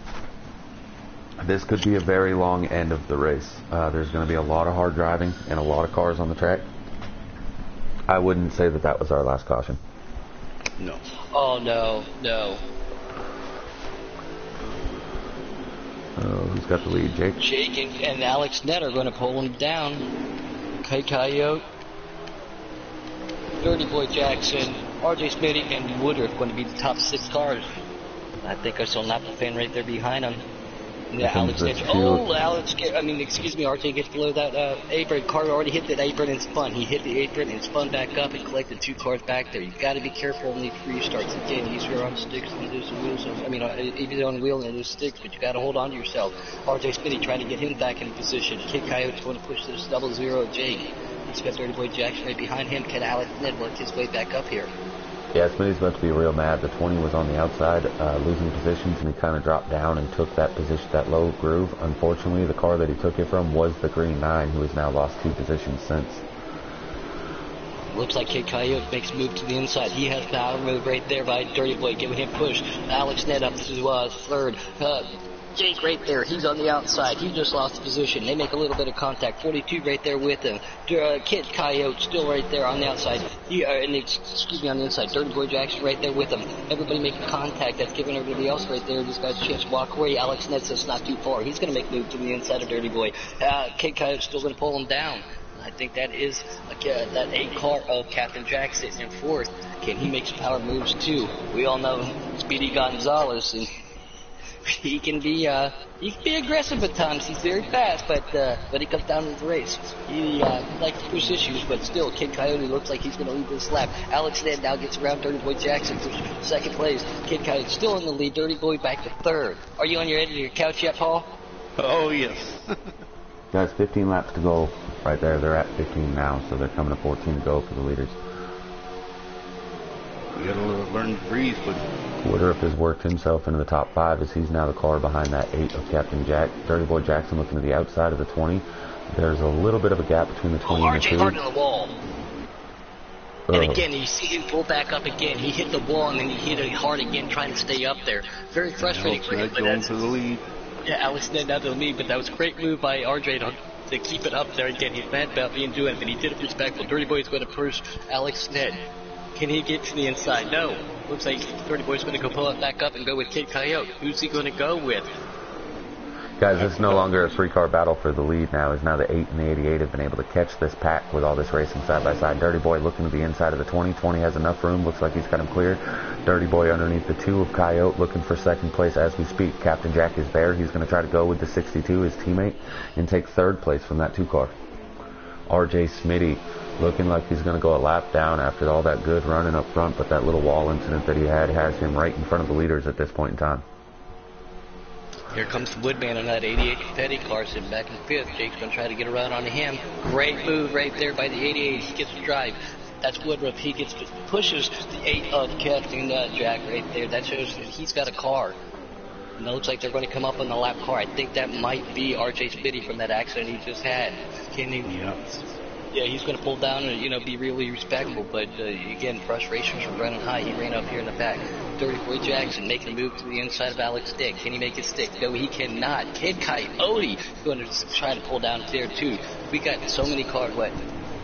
This could be a very long end of the race. There's going to be a lot of hard driving and a lot of cars on the track. I wouldn't say that was our last caution. No. Oh, no. Who's got the lead, Jake? Jake and Alex Ned are going to pull him down. Coyote, Dirty Boy Jackson, RJ Smitty, and Woodruff going to be the top 6 cars. I think I saw an Apple fan right there behind him. Yeah, Alex gets, RJ gets below that apron. Car already hit that apron and spun. He hit the apron and spun back up and collected 2 cars back there. You've got to be careful on these restarts. Again, he's on sticks and there's some wheels. He's on wheel and there's sticks, but you got to hold on to yourself. RJ Smitty trying to get him back in position. Kid Coyote's going to push this 0-0 Jake. He's got Dirty Boy Jackson right behind him. Can Alex Ned work his way back up here? Yeah, Smitty's about to be real mad. The 20 was on the outside, losing positions, and he kind of dropped down and took that position, that low groove. Unfortunately, the car that he took it from was the green 9, who has now lost 2 positions since. Looks like Kid Coyote makes a move to the inside. He has power move right there by Dirty Boy, giving him push. Alex Ned up to 3rd. Jake right there, he's on the outside. He just lost the position. They make a little bit of contact. 42 right there with him. Kid Coyote still right there on the outside. On the inside. Dirty Boy Jackson right there with him. Everybody making contact. That's giving everybody else right there this guy's chance to walk away. Alex Ned says not too far. He's going to make a move to the inside of Dirty Boy. Kid Coyote's still going to pull him down. I think that is that 8 car of Captain Jack sitting in 4th. Can he make some power moves too? We all know Speedy Gonzalez, and he can be aggressive at times. He's very fast, but he comes down to the race. He likes to push issues, but still, Kid Coyote looks like he's going to lead this lap. Alex Ned now gets around Dirty Boy Jackson for 2nd place. Kid Coyote still in the lead. Dirty Boy back to 3rd. Are you on your edge of your couch yet, Paul? Oh, yes. Guys, 15 laps to go right there. They're at 15 now, so they're coming to 14 to go for the leaders. We got to learn to breathe, but Woodruff has worked himself into the top 5 as he's now the car behind that 8 of Captain Jack. Dirty Boy Jackson looking to the outside of the 20. There's a little bit of a gap between the 20 and the 2. Hard to the wall. And again, you see him pull back up again. He hit the wall and then he hit it hard again, trying to stay up there. Very frustrating for him. Going to the lead. Yeah, Alex Ned now to the lead, but that was a great move by RJ to keep it up there. Again, he's mad about being doing it, but he did it respectful. Dirty Boy's going to push Alex Ned. Can he get to the inside? No. Looks like Dirty Boy's going to go pull it back up and go with Kid Coyote. Who's he going to go with? Guys, it's no longer a 3-car battle for the lead now. Is now the 8 and the 88 have been able to catch this pack with all this racing side by side. Dirty Boy looking to the inside of the 20. 20 has enough room. Looks like he's got him clear. Dirty Boy underneath the 2 of Coyote looking for second place as we speak. Captain Jack is there. He's going to try to go with the 62, his teammate, and take third place from that 2-car. RJ Smitty looking like he's going to go a lap down after all that good running up front, but that little wall incident that he had has him right in front of the leaders at this point in time. Here comes the Woodman on that 88 Petty car sitting back in 5th. Jake's going to try to get around on him. Great move right there by the 88. He gets the drive. That's Woodruff. He pushes the 8 of Captain Jack right there. That shows that he's got a car. And it looks like they're going to come up on the lap car. I think that might be RJ Smitty from that accident he just had. Can he? Yeah, he's going to pull down and, be really respectful. But, again, frustrations from running high. He ran up here in the back. Dirty Boy Jackson making a move to the inside of Alex Dick. Can he make it stick? No, he cannot. Kid Coyote going to try to pull down there, too. We got so many cars. What?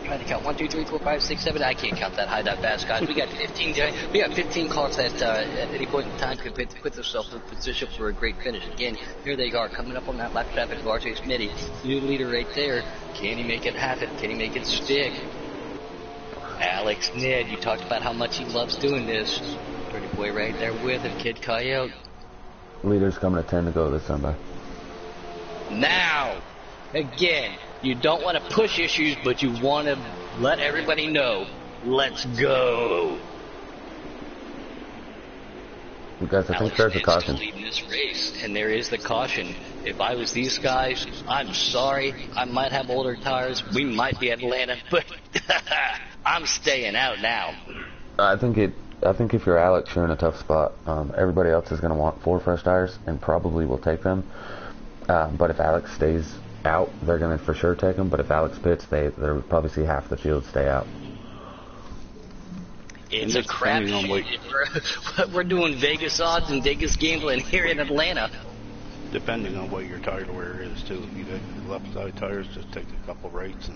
Trying to count 1, 2, 3, 4, 5, 6, 7. I can't count that high that fast, guys. We got 15 cars that at any point in time could put themselves in position for a great finish. Again, here they are coming up on that lap traffic of RJ Smitty. New leader right there. Can he make it happen? Can he make it stick? Alex Ned, you talked about how much he loves doing this. Dirty Boy right there with him, Kid Coyote. Leaders coming to 10 to go this Sunday. Now, again, you don't want to push issues, but you want to let everybody know, let's go. Guys, I think there's a caution. Leading this race, and there is the caution. If I was these guys, I'm sorry. I might have older tires. We might be Atlanta, but I'm staying out now. I think if you're Alex, you're in a tough spot. Everybody else is going to want 4 fresh tires and probably will take them. But if Alex stays out, they're going to for sure take them. But if Alex pits, they'll probably see half the field stay out. It's a crapshoot. We're doing Vegas odds and Vegas gambling here in Atlanta. Depending on what your tire wear is, too. If you got left side tires, just take a couple rates.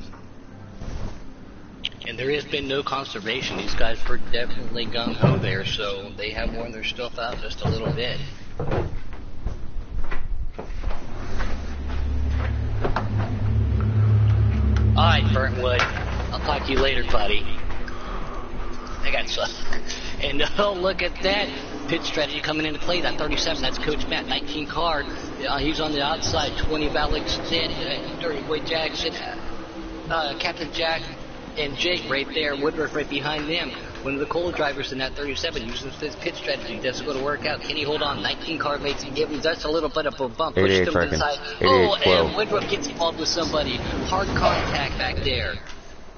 And there has been no conservation. These guys were definitely gung-ho there, so they have worn their stuff out just a little bit. Alright, Burntwood. I'll talk to you later, buddy. I got some. And oh, look at that. Pit strategy coming into play. That 37, that's Coach Matt. 19 car. He's on the outside. 20 of Alex Ned, Dirty Boy Jackson, Captain Jack, and Jake right there. Woodruff right behind them. One of the cold drivers in that 37 using his pit strategy. Doesn't go to work out. Can he hold on? 19 car makes him give him just a little bit of a bump. Pushed him to the side. Oh, and Woodruff gets involved with somebody. Hard contact back there.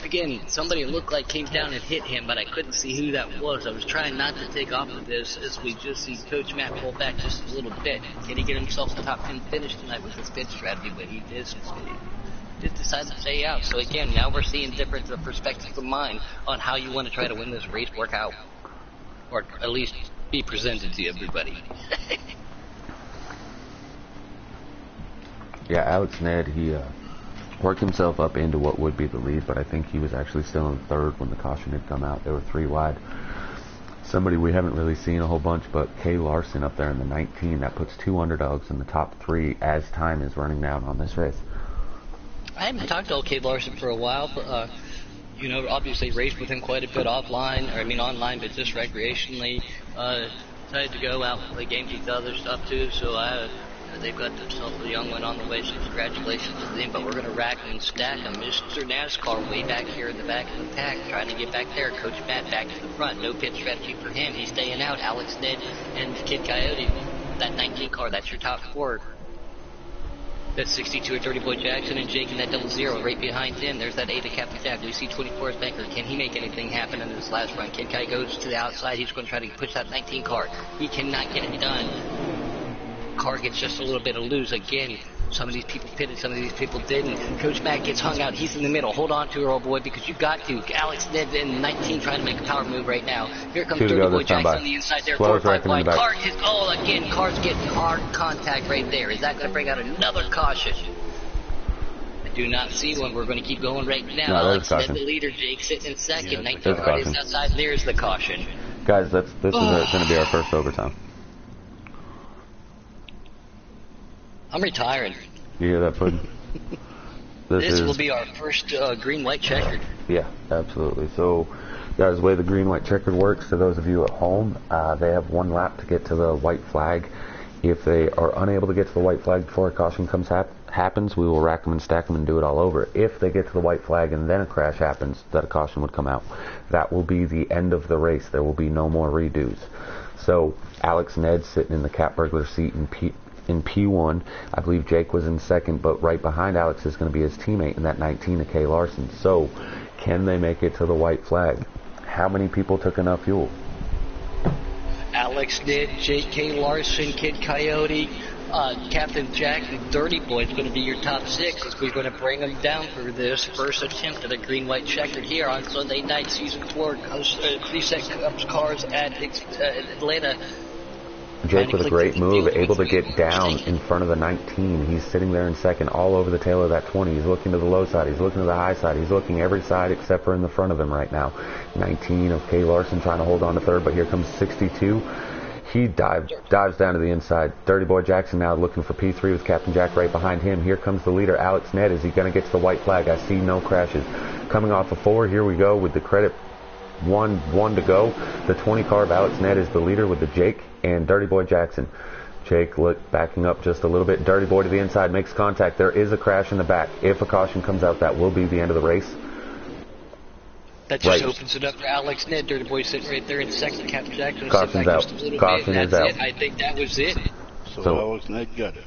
Again, somebody looked like came down and hit him, but I couldn't see who that was. I was trying not to take off of this as we just see Coach Matt pull back just a little bit. Can he get himself a top 10 finish tonight with his pit strategy? But he did decide to stay out. So again, now we're seeing different perspectives of mine on how you want to try to win this race work out. Or at least be presented to everybody. Yeah, Alex Ned, he worked himself up into what would be the lead, but I think he was actually still in third when the caution had come out. They were 3 wide. Somebody we haven't really seen a whole bunch, but Kay Larson up there in the 19. That puts 2 underdogs in the top 3 as time is running down on this race. I haven't talked to old Kay Larson for a while, but, obviously raced with him quite a bit online, but just recreationally. Decided to go out and play games with other stuff too, so they've got themselves a young one on the way, so congratulations to them. But we're going to rack and stack them. Mr. NASCAR way back here in the back of the pack, trying to get back there. Coach Matt back to the front. No pit strategy for him. He's staying out. Alex Ned and Kid Coyote. That 19 car, that's your top 4. That's 62 of Dirty Boy Jackson and Jake in that 00 right behind him. There's that 8 of Captain Jack. We see 24's Banker. Can he make anything happen in this last run? Kid Kai goes to the outside. He's going to try to push that 19 car. He cannot get it done. Car gets just a little bit of loose again. Some of these people pitted, some of these people didn't. Coach Mack gets hung out. He's in the middle. Hold on to her, old boy, because you got to. Alex Ned in 19 trying to make a power move right now. Here comes Dirty Boy Jackson on the inside there. 4 or 5 wide. Carr's getting hard contact right there. Is that going to bring out another caution? I do not see one. We're going to keep going right now. No, Alex Ned, the leader. Jake sitting in second. 19 cars outside. There's the caution. Guys, this is going to be our first overtime. I'm retiring. You hear that, Puddin'? This will be our first green-white checkered. Yeah, absolutely. So, guys, the way the green-white checkered works, for those of you at home, they have 1 lap to get to the white flag. If they are unable to get to the white flag before a caution happens, we will rack them and stack them and do it all over. If they get to the white flag and then a crash happens, that a caution would come out. That will be the end of the race. There will be no more redos. So, Alex Ned sitting in the cat burglar seat in P1. I believe Jake was in second, but right behind Alex is going to be his teammate in that 19, Kay Larson. So, can they make it to the white flag? How many people took enough fuel? Alex did, J.K. Larson, Kid Coyote, Captain Jack, and Dirty Boy is going to be your top 6 because we're going to bring them down for this first attempt at a green-white checkered here on Sunday night, Season 4, preset Cubs cars at Atlanta. Jake with a great move, able to get down in front of the 19. He's sitting there in second, all over the tail of that 20. He's looking to the low side. He's looking to the high side. He's looking every side except for in the front of him right now. 19 of Kay Larson trying to hold on to third, but here comes 62. He dives down to the inside. Dirty Boy Jackson now looking for P3 with Captain Jack right behind him. Here comes the leader, Alex Ned. Is he going to get to the white flag? I see no crashes. Coming off of 4, here we go with the credit. One to go. The 20 car of Alex Ned is the leader with the Jake and Dirty Boy Jackson. Jake backing up just a little bit. Dirty Boy to the inside, makes contact. There is a crash in the back. If a caution comes out, that will be the end of the race. That just opens it up for Alex Ned. Dirty Boy sitting right there in second. Captain Jackson Caution's out. Caution is out. I think that was it. So Alex Ned got it.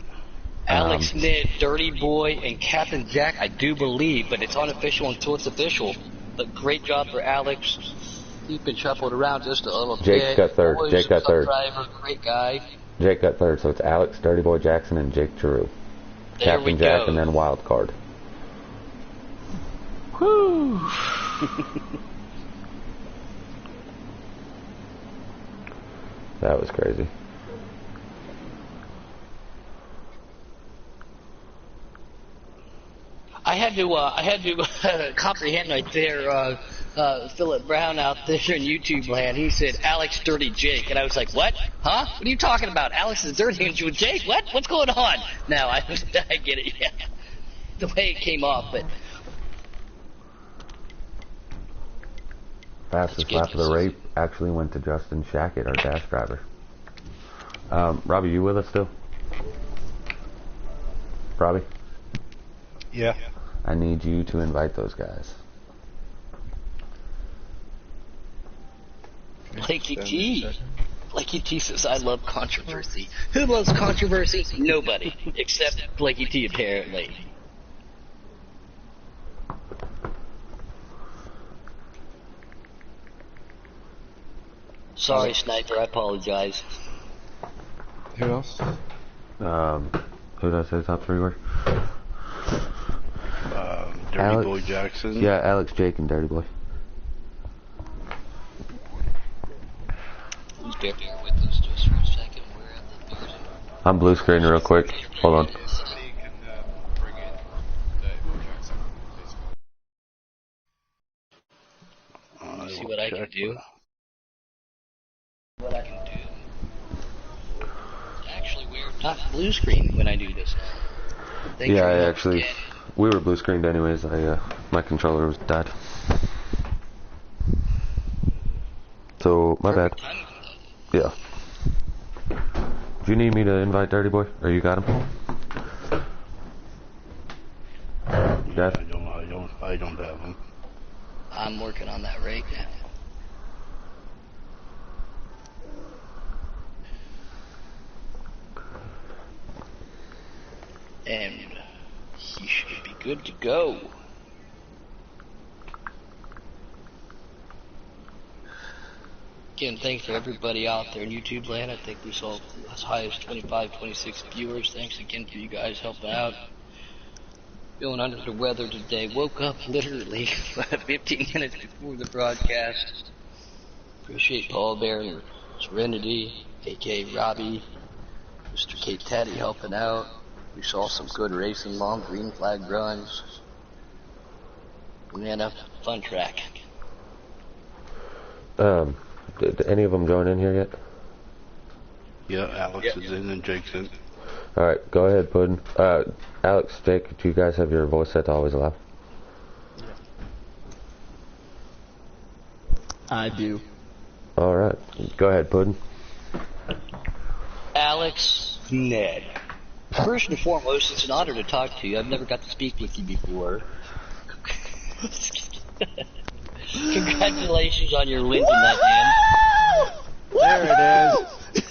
Alex Ned, Dirty Boy, and Captain Jack, I do believe, but it's unofficial until it's official. But great job for Alex. He's been shuffled around just a little bit. Jake got third. Jake got third. Driver, great guy. Jake got third, so it's Alex, Dirty Boy Jackson, and Jake Giroux. Captain Jack, and then wild card. Whew. That was crazy. I had to comprehend right there. Philip Brown out there in YouTube land. He said Alex Dirty Jake, and I was like, what? Huh? What are you talking about? Alex is dirty and with Jake? What? What's going on? Now I get it. Yeah. The way it came off, but fastest lap of the race actually went to Justin Shackett, our dash driver. Robbie, you with us still? Robbie? Yeah. I need you to invite those guys. Blakey T. Blakey T says, I love controversy. Who loves controversy? Nobody. Except Blakey T, apparently. Sorry, Sniper, I apologize. Who else? Who did I say the top 3 were? Dirty Alex, Boy Jackson. Yeah, Alex, Jake, and Dirty Boy. Bear with us just for a second. We're at the Bears. I'm blue screen real quick. Hold on. See what I can do. What I can do. Actually, we're not blue screen when I do this. Yeah, we were blue screened anyways. My controller was dead. So, my bad. Yeah. Do you need me to invite Dirty Boy? Or you got him? Yeah, I don't have him. I'm working on that right now. And he should be good to go. again, thanks to everybody out there in YouTube land. I think we saw as high as 25, 26 viewers. Thanks again for you guys helping out. Feeling under the weather today. Woke up literally 15 minutes before the broadcast. Appreciate Paul Bear, Serenity, AK Robbie, Mr. K Taddy helping out. We saw some good racing, long green flag runs. We had a fun track. Did any of them join in here yet? Yeah, Alex is in and Jake's in. All right, go ahead, Puddin. Alex, Jake, do you guys have your voice set to always allow? I do. All right, go ahead, Puddin. Alex, Ned. First and foremost, it's an honor to talk to you. I've never got to speak with you before. Congratulations on your win tonight, man. There it is.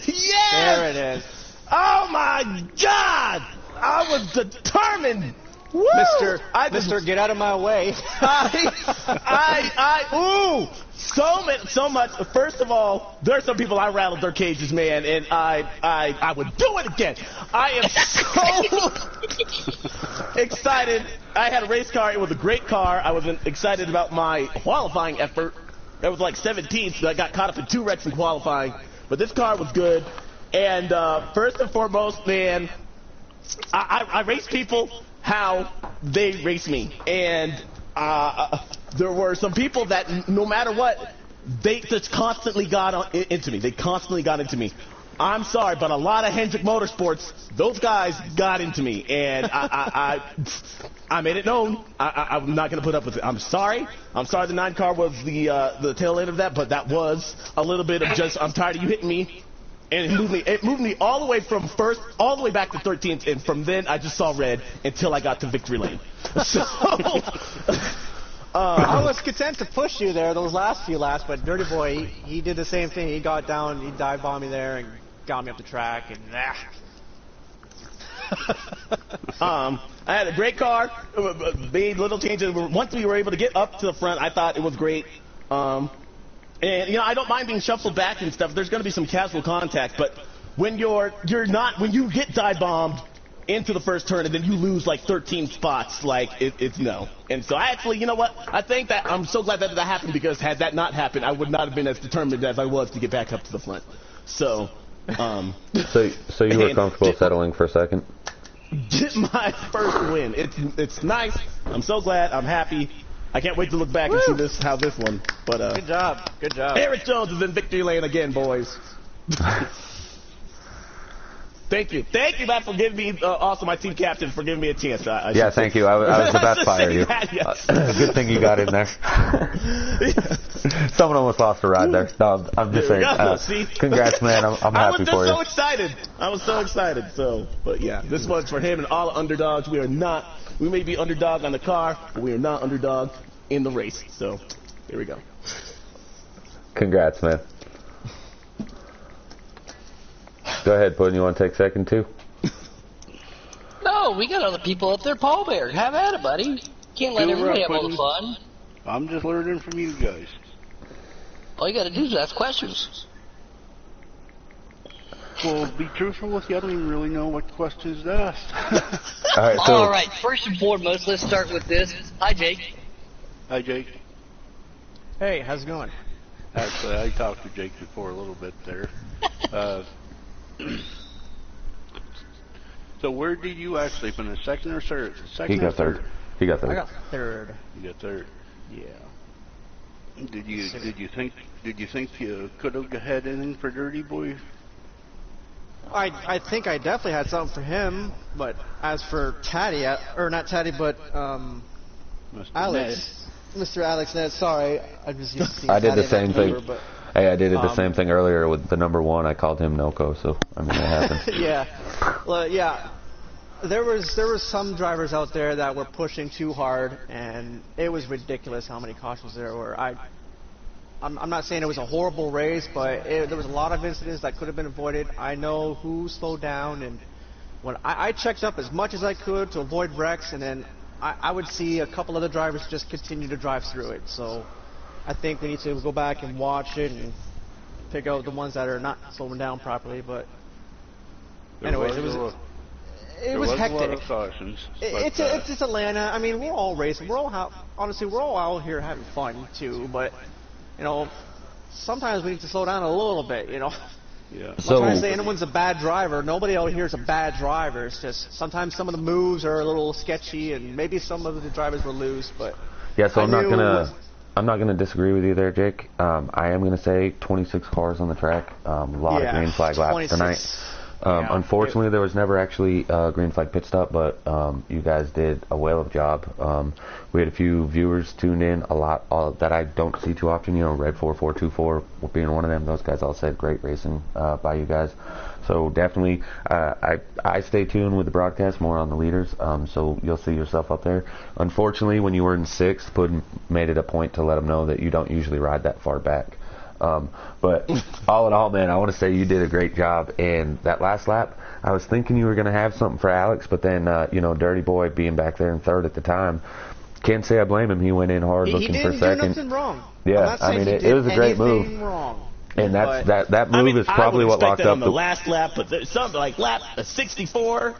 Yes! There it is. Oh my God! I was determined. Woo! Mister, get out of my way. So much. First of all, there's some people I rattled their cages, man, and I would do it again. I am so excited. I had a race car. It was a great car. I was excited about my qualifying effort. It was like 17th, so I got caught up in 2 wrecks in qualifying. But this car was good. And first and foremost, man, I race people how they race me. And there were some people that no matter what, they just constantly got into me. They constantly got into me. I'm sorry, but a lot of Hendrick Motorsports, those guys got into me, and I made it known. I'm not going to put up with it. I'm sorry. I'm sorry the 9 car was the tail end of that, but that was a little bit of just, I'm tired of you hitting me. And it moved me all the way from first, all the way back to 13th, and from then I just saw red until I got to victory lane. So, I was content to push you there those last few laps, but Dirty Boy, he did the same thing. He got down, he dive bombed me there, and got me up the track, and I had a great car, made little changes. Once we were able to get up to the front, I thought it was great. And, you know, I don't mind being shuffled back and stuff. There's going to be some casual contact, but when when you get dive bombed into the first turn and then you lose like 13 spots, like it's no. And so I actually, you know what? I think that I'm so glad that happened, because had that not happened, I would not have been as determined as I was to get back up to the front. So, so you were comfortable settling for second? Get my first win. It's nice. I'm so glad. I'm happy. I can't wait to look back and see how this one. But good job. Good job. Eric Jones is in victory lane again, boys. Thank you, Matt, for giving me also my team captain for giving me a chance. Yeah, thank you. I was about to fire you. Good thing you got in there. Someone almost lost a ride there. No, I'm just saying. Congrats, man. I'm happy for you. I was just so excited. I was so excited. So, but yeah, this one's for him and all the underdogs. We may be underdog on the car, but we are not underdog in the race. So, here we go. Congrats, man. Go ahead, Puddin. You want to take second, too? No, we got other people up there. Paul Bear, have at it, buddy. Can't let everybody have all the fun. I'm just learning from you guys. All you got to do is ask questions. Well, be truthful with you, I don't even really know what questions to ask. All right, first and foremost, let's start with this. Hi, Jake. Hi, Jake. Hey, how's it going? Actually, I talked to Jake before a little bit there. So where did you actually finish? Second or third? He got third. I got third. You got third. Yeah. Did you think you could have had anything for Dirty Boy? I think I definitely had something for him, but as for Taddy, or not Taddy, but Alex, Mr. Alex Ned. Sorry, I'm just used to seeing I did Taddy the same thing. Number, Hey, I did the same thing earlier with the number 1. I called him Noco, so I mean, it happened. Yeah, well, yeah. There was some drivers out there that were pushing too hard, and it was ridiculous how many cautions there were. I'm not saying it was a horrible race, but there was a lot of incidents that could have been avoided. I know who slowed down, and when I checked up as much as I could to avoid wrecks, and then I would see a couple other drivers just continue to drive through it. So I think we need to go back and watch it and pick out the ones that are not slowing down properly. But There anyways, it was a lot hectic. of cautions. It's Atlanta. I mean, we're all racing. Honestly, we're all out here having fun too. But you know, sometimes we need to slow down a little bit. You know. Yeah. I'm not trying to say anyone's a bad driver. Nobody out here is a bad driver. It's just sometimes some of the moves are a little sketchy, and maybe some of the drivers will lose. But yeah, so I'm not gonna disagree with you there, Jake. I am gonna say 26 cars on the track. A lot of green flag laps 26. tonight. Unfortunately, there was never actually a green flag pit stop, but you guys did a whale of a job. We had a few viewers tuned in, a lot that I don't see too often. You know, Red 4424 being one of them. Those guys all said great racing by you guys. So definitely, I stay tuned with the broadcast more on the leaders. So you'll see yourself up there. Unfortunately, when you were in sixth, Puddin made it a point to let them know that you don't usually ride that far back. But all in all, man, I want to say you did a great job. And that last lap, I was thinking you were going to have something for Alex, but then, you know, Dirty Boy being back there in third at the time, can't say I blame him. He went in hard looking for second. He didn't do nothing wrong. Yeah, I mean, it was a great move. Wrong. And that move is probably what locked up on the last lap, but there's something like lap 64.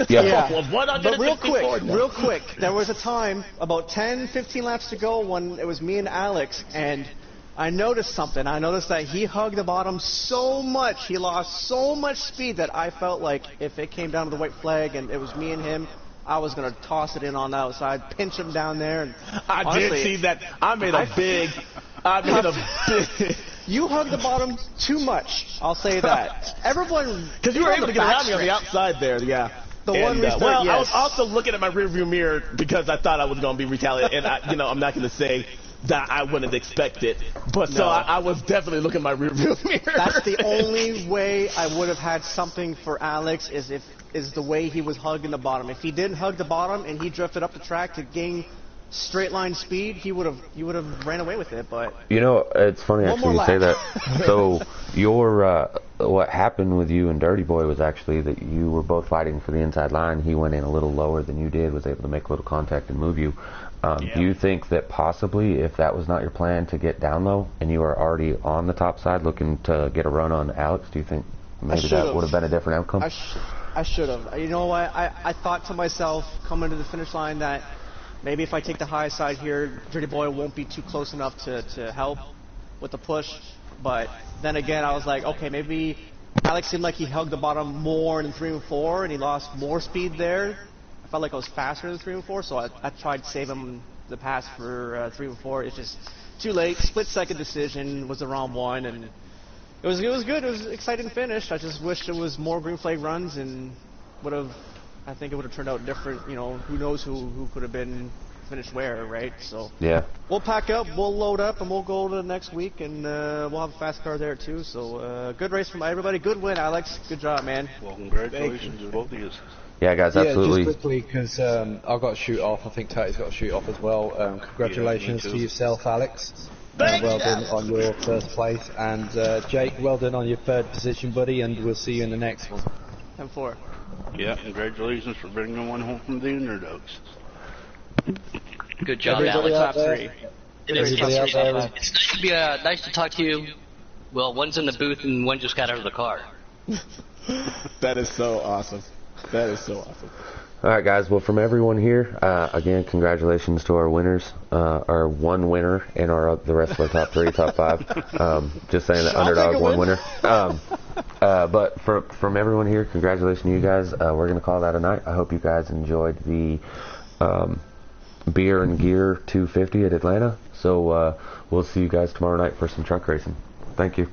Yeah. But real quick, there was a time about 10, 15 laps to go when it was me and Alex, and I noticed something. I noticed that he hugged the bottom so much, he lost so much speed that I felt like if it came down to the white flag and it was me and him, I was going to toss it in on the outside, pinch him down there. And I did see that. I made a big... You hugged the bottom too much. I'll say that. Everyone... Because you were able to get around me on the outside there, yeah. I was also looking at my rearview mirror because I thought I was going to be retaliated. And, I'm not going to say that I wouldn't expect it. But so I was definitely looking at my rearview mirror. That's the only way I would have had something for Alex is the way he was hugging the bottom. If he didn't hug the bottom and he drifted up the track to gain straight line speed, he would have ran away with it. But it's funny actually you say that. So what happened with you and Dirty Boy was actually that you were both fighting for the inside line. He went in a little lower than you did, was able to make a little contact and move you. Do you think that possibly if that was not your plan to get down low and you were already on the top side looking to get a run on Alex, do you think maybe that would have been a different outcome? I should have. You know what? I thought to myself coming to the finish line that maybe if I take the high side here, Dirty Boy won't be too close enough to help with the push. But then again, I was like, okay, maybe Alex seemed like he hugged the bottom more in 3 and 4, and he lost more speed there. I felt like I was faster than 3 and 4, so I tried to save him the pass for 3 and 4. It's just too late. Split-second decision was the wrong one, and it was good. It was an exciting finish. I just wish there was more green flag runs, and I think it would have turned out different. Who knows who could have been finished where, right? So yeah, we'll pack up, we'll load up, and we'll go to the next week, and we'll have a fast car there too. So good race from everybody. Good win, Alex. Good job, man. Well, congratulations to both of you. Yeah, guys, absolutely. Yeah, just quickly, because I've got to shoot off. I think Tatty's got to shoot off as well. Congratulations to yourself, Alex. Well done on your first place. And Jake, well done on your third position, buddy, and we'll see you in the next one. 10-4. Yeah, congratulations for bringing one home from the underdogs. Good job, Everybody Alex. top 3. It's nice to talk to you. Well, one's in the booth and one just got out of the car. That is so awesome. That is so awesome. All right, guys. Well, from everyone here, again, congratulations to our winners, our one winner, and the rest of our top 3, top 5. Just saying that underdog, one winner. But from everyone here, congratulations to you guys. We're going to call that a night. I hope you guys enjoyed the Beer and Gear 250 at Atlanta. So we'll see you guys tomorrow night for some truck racing. Thank you.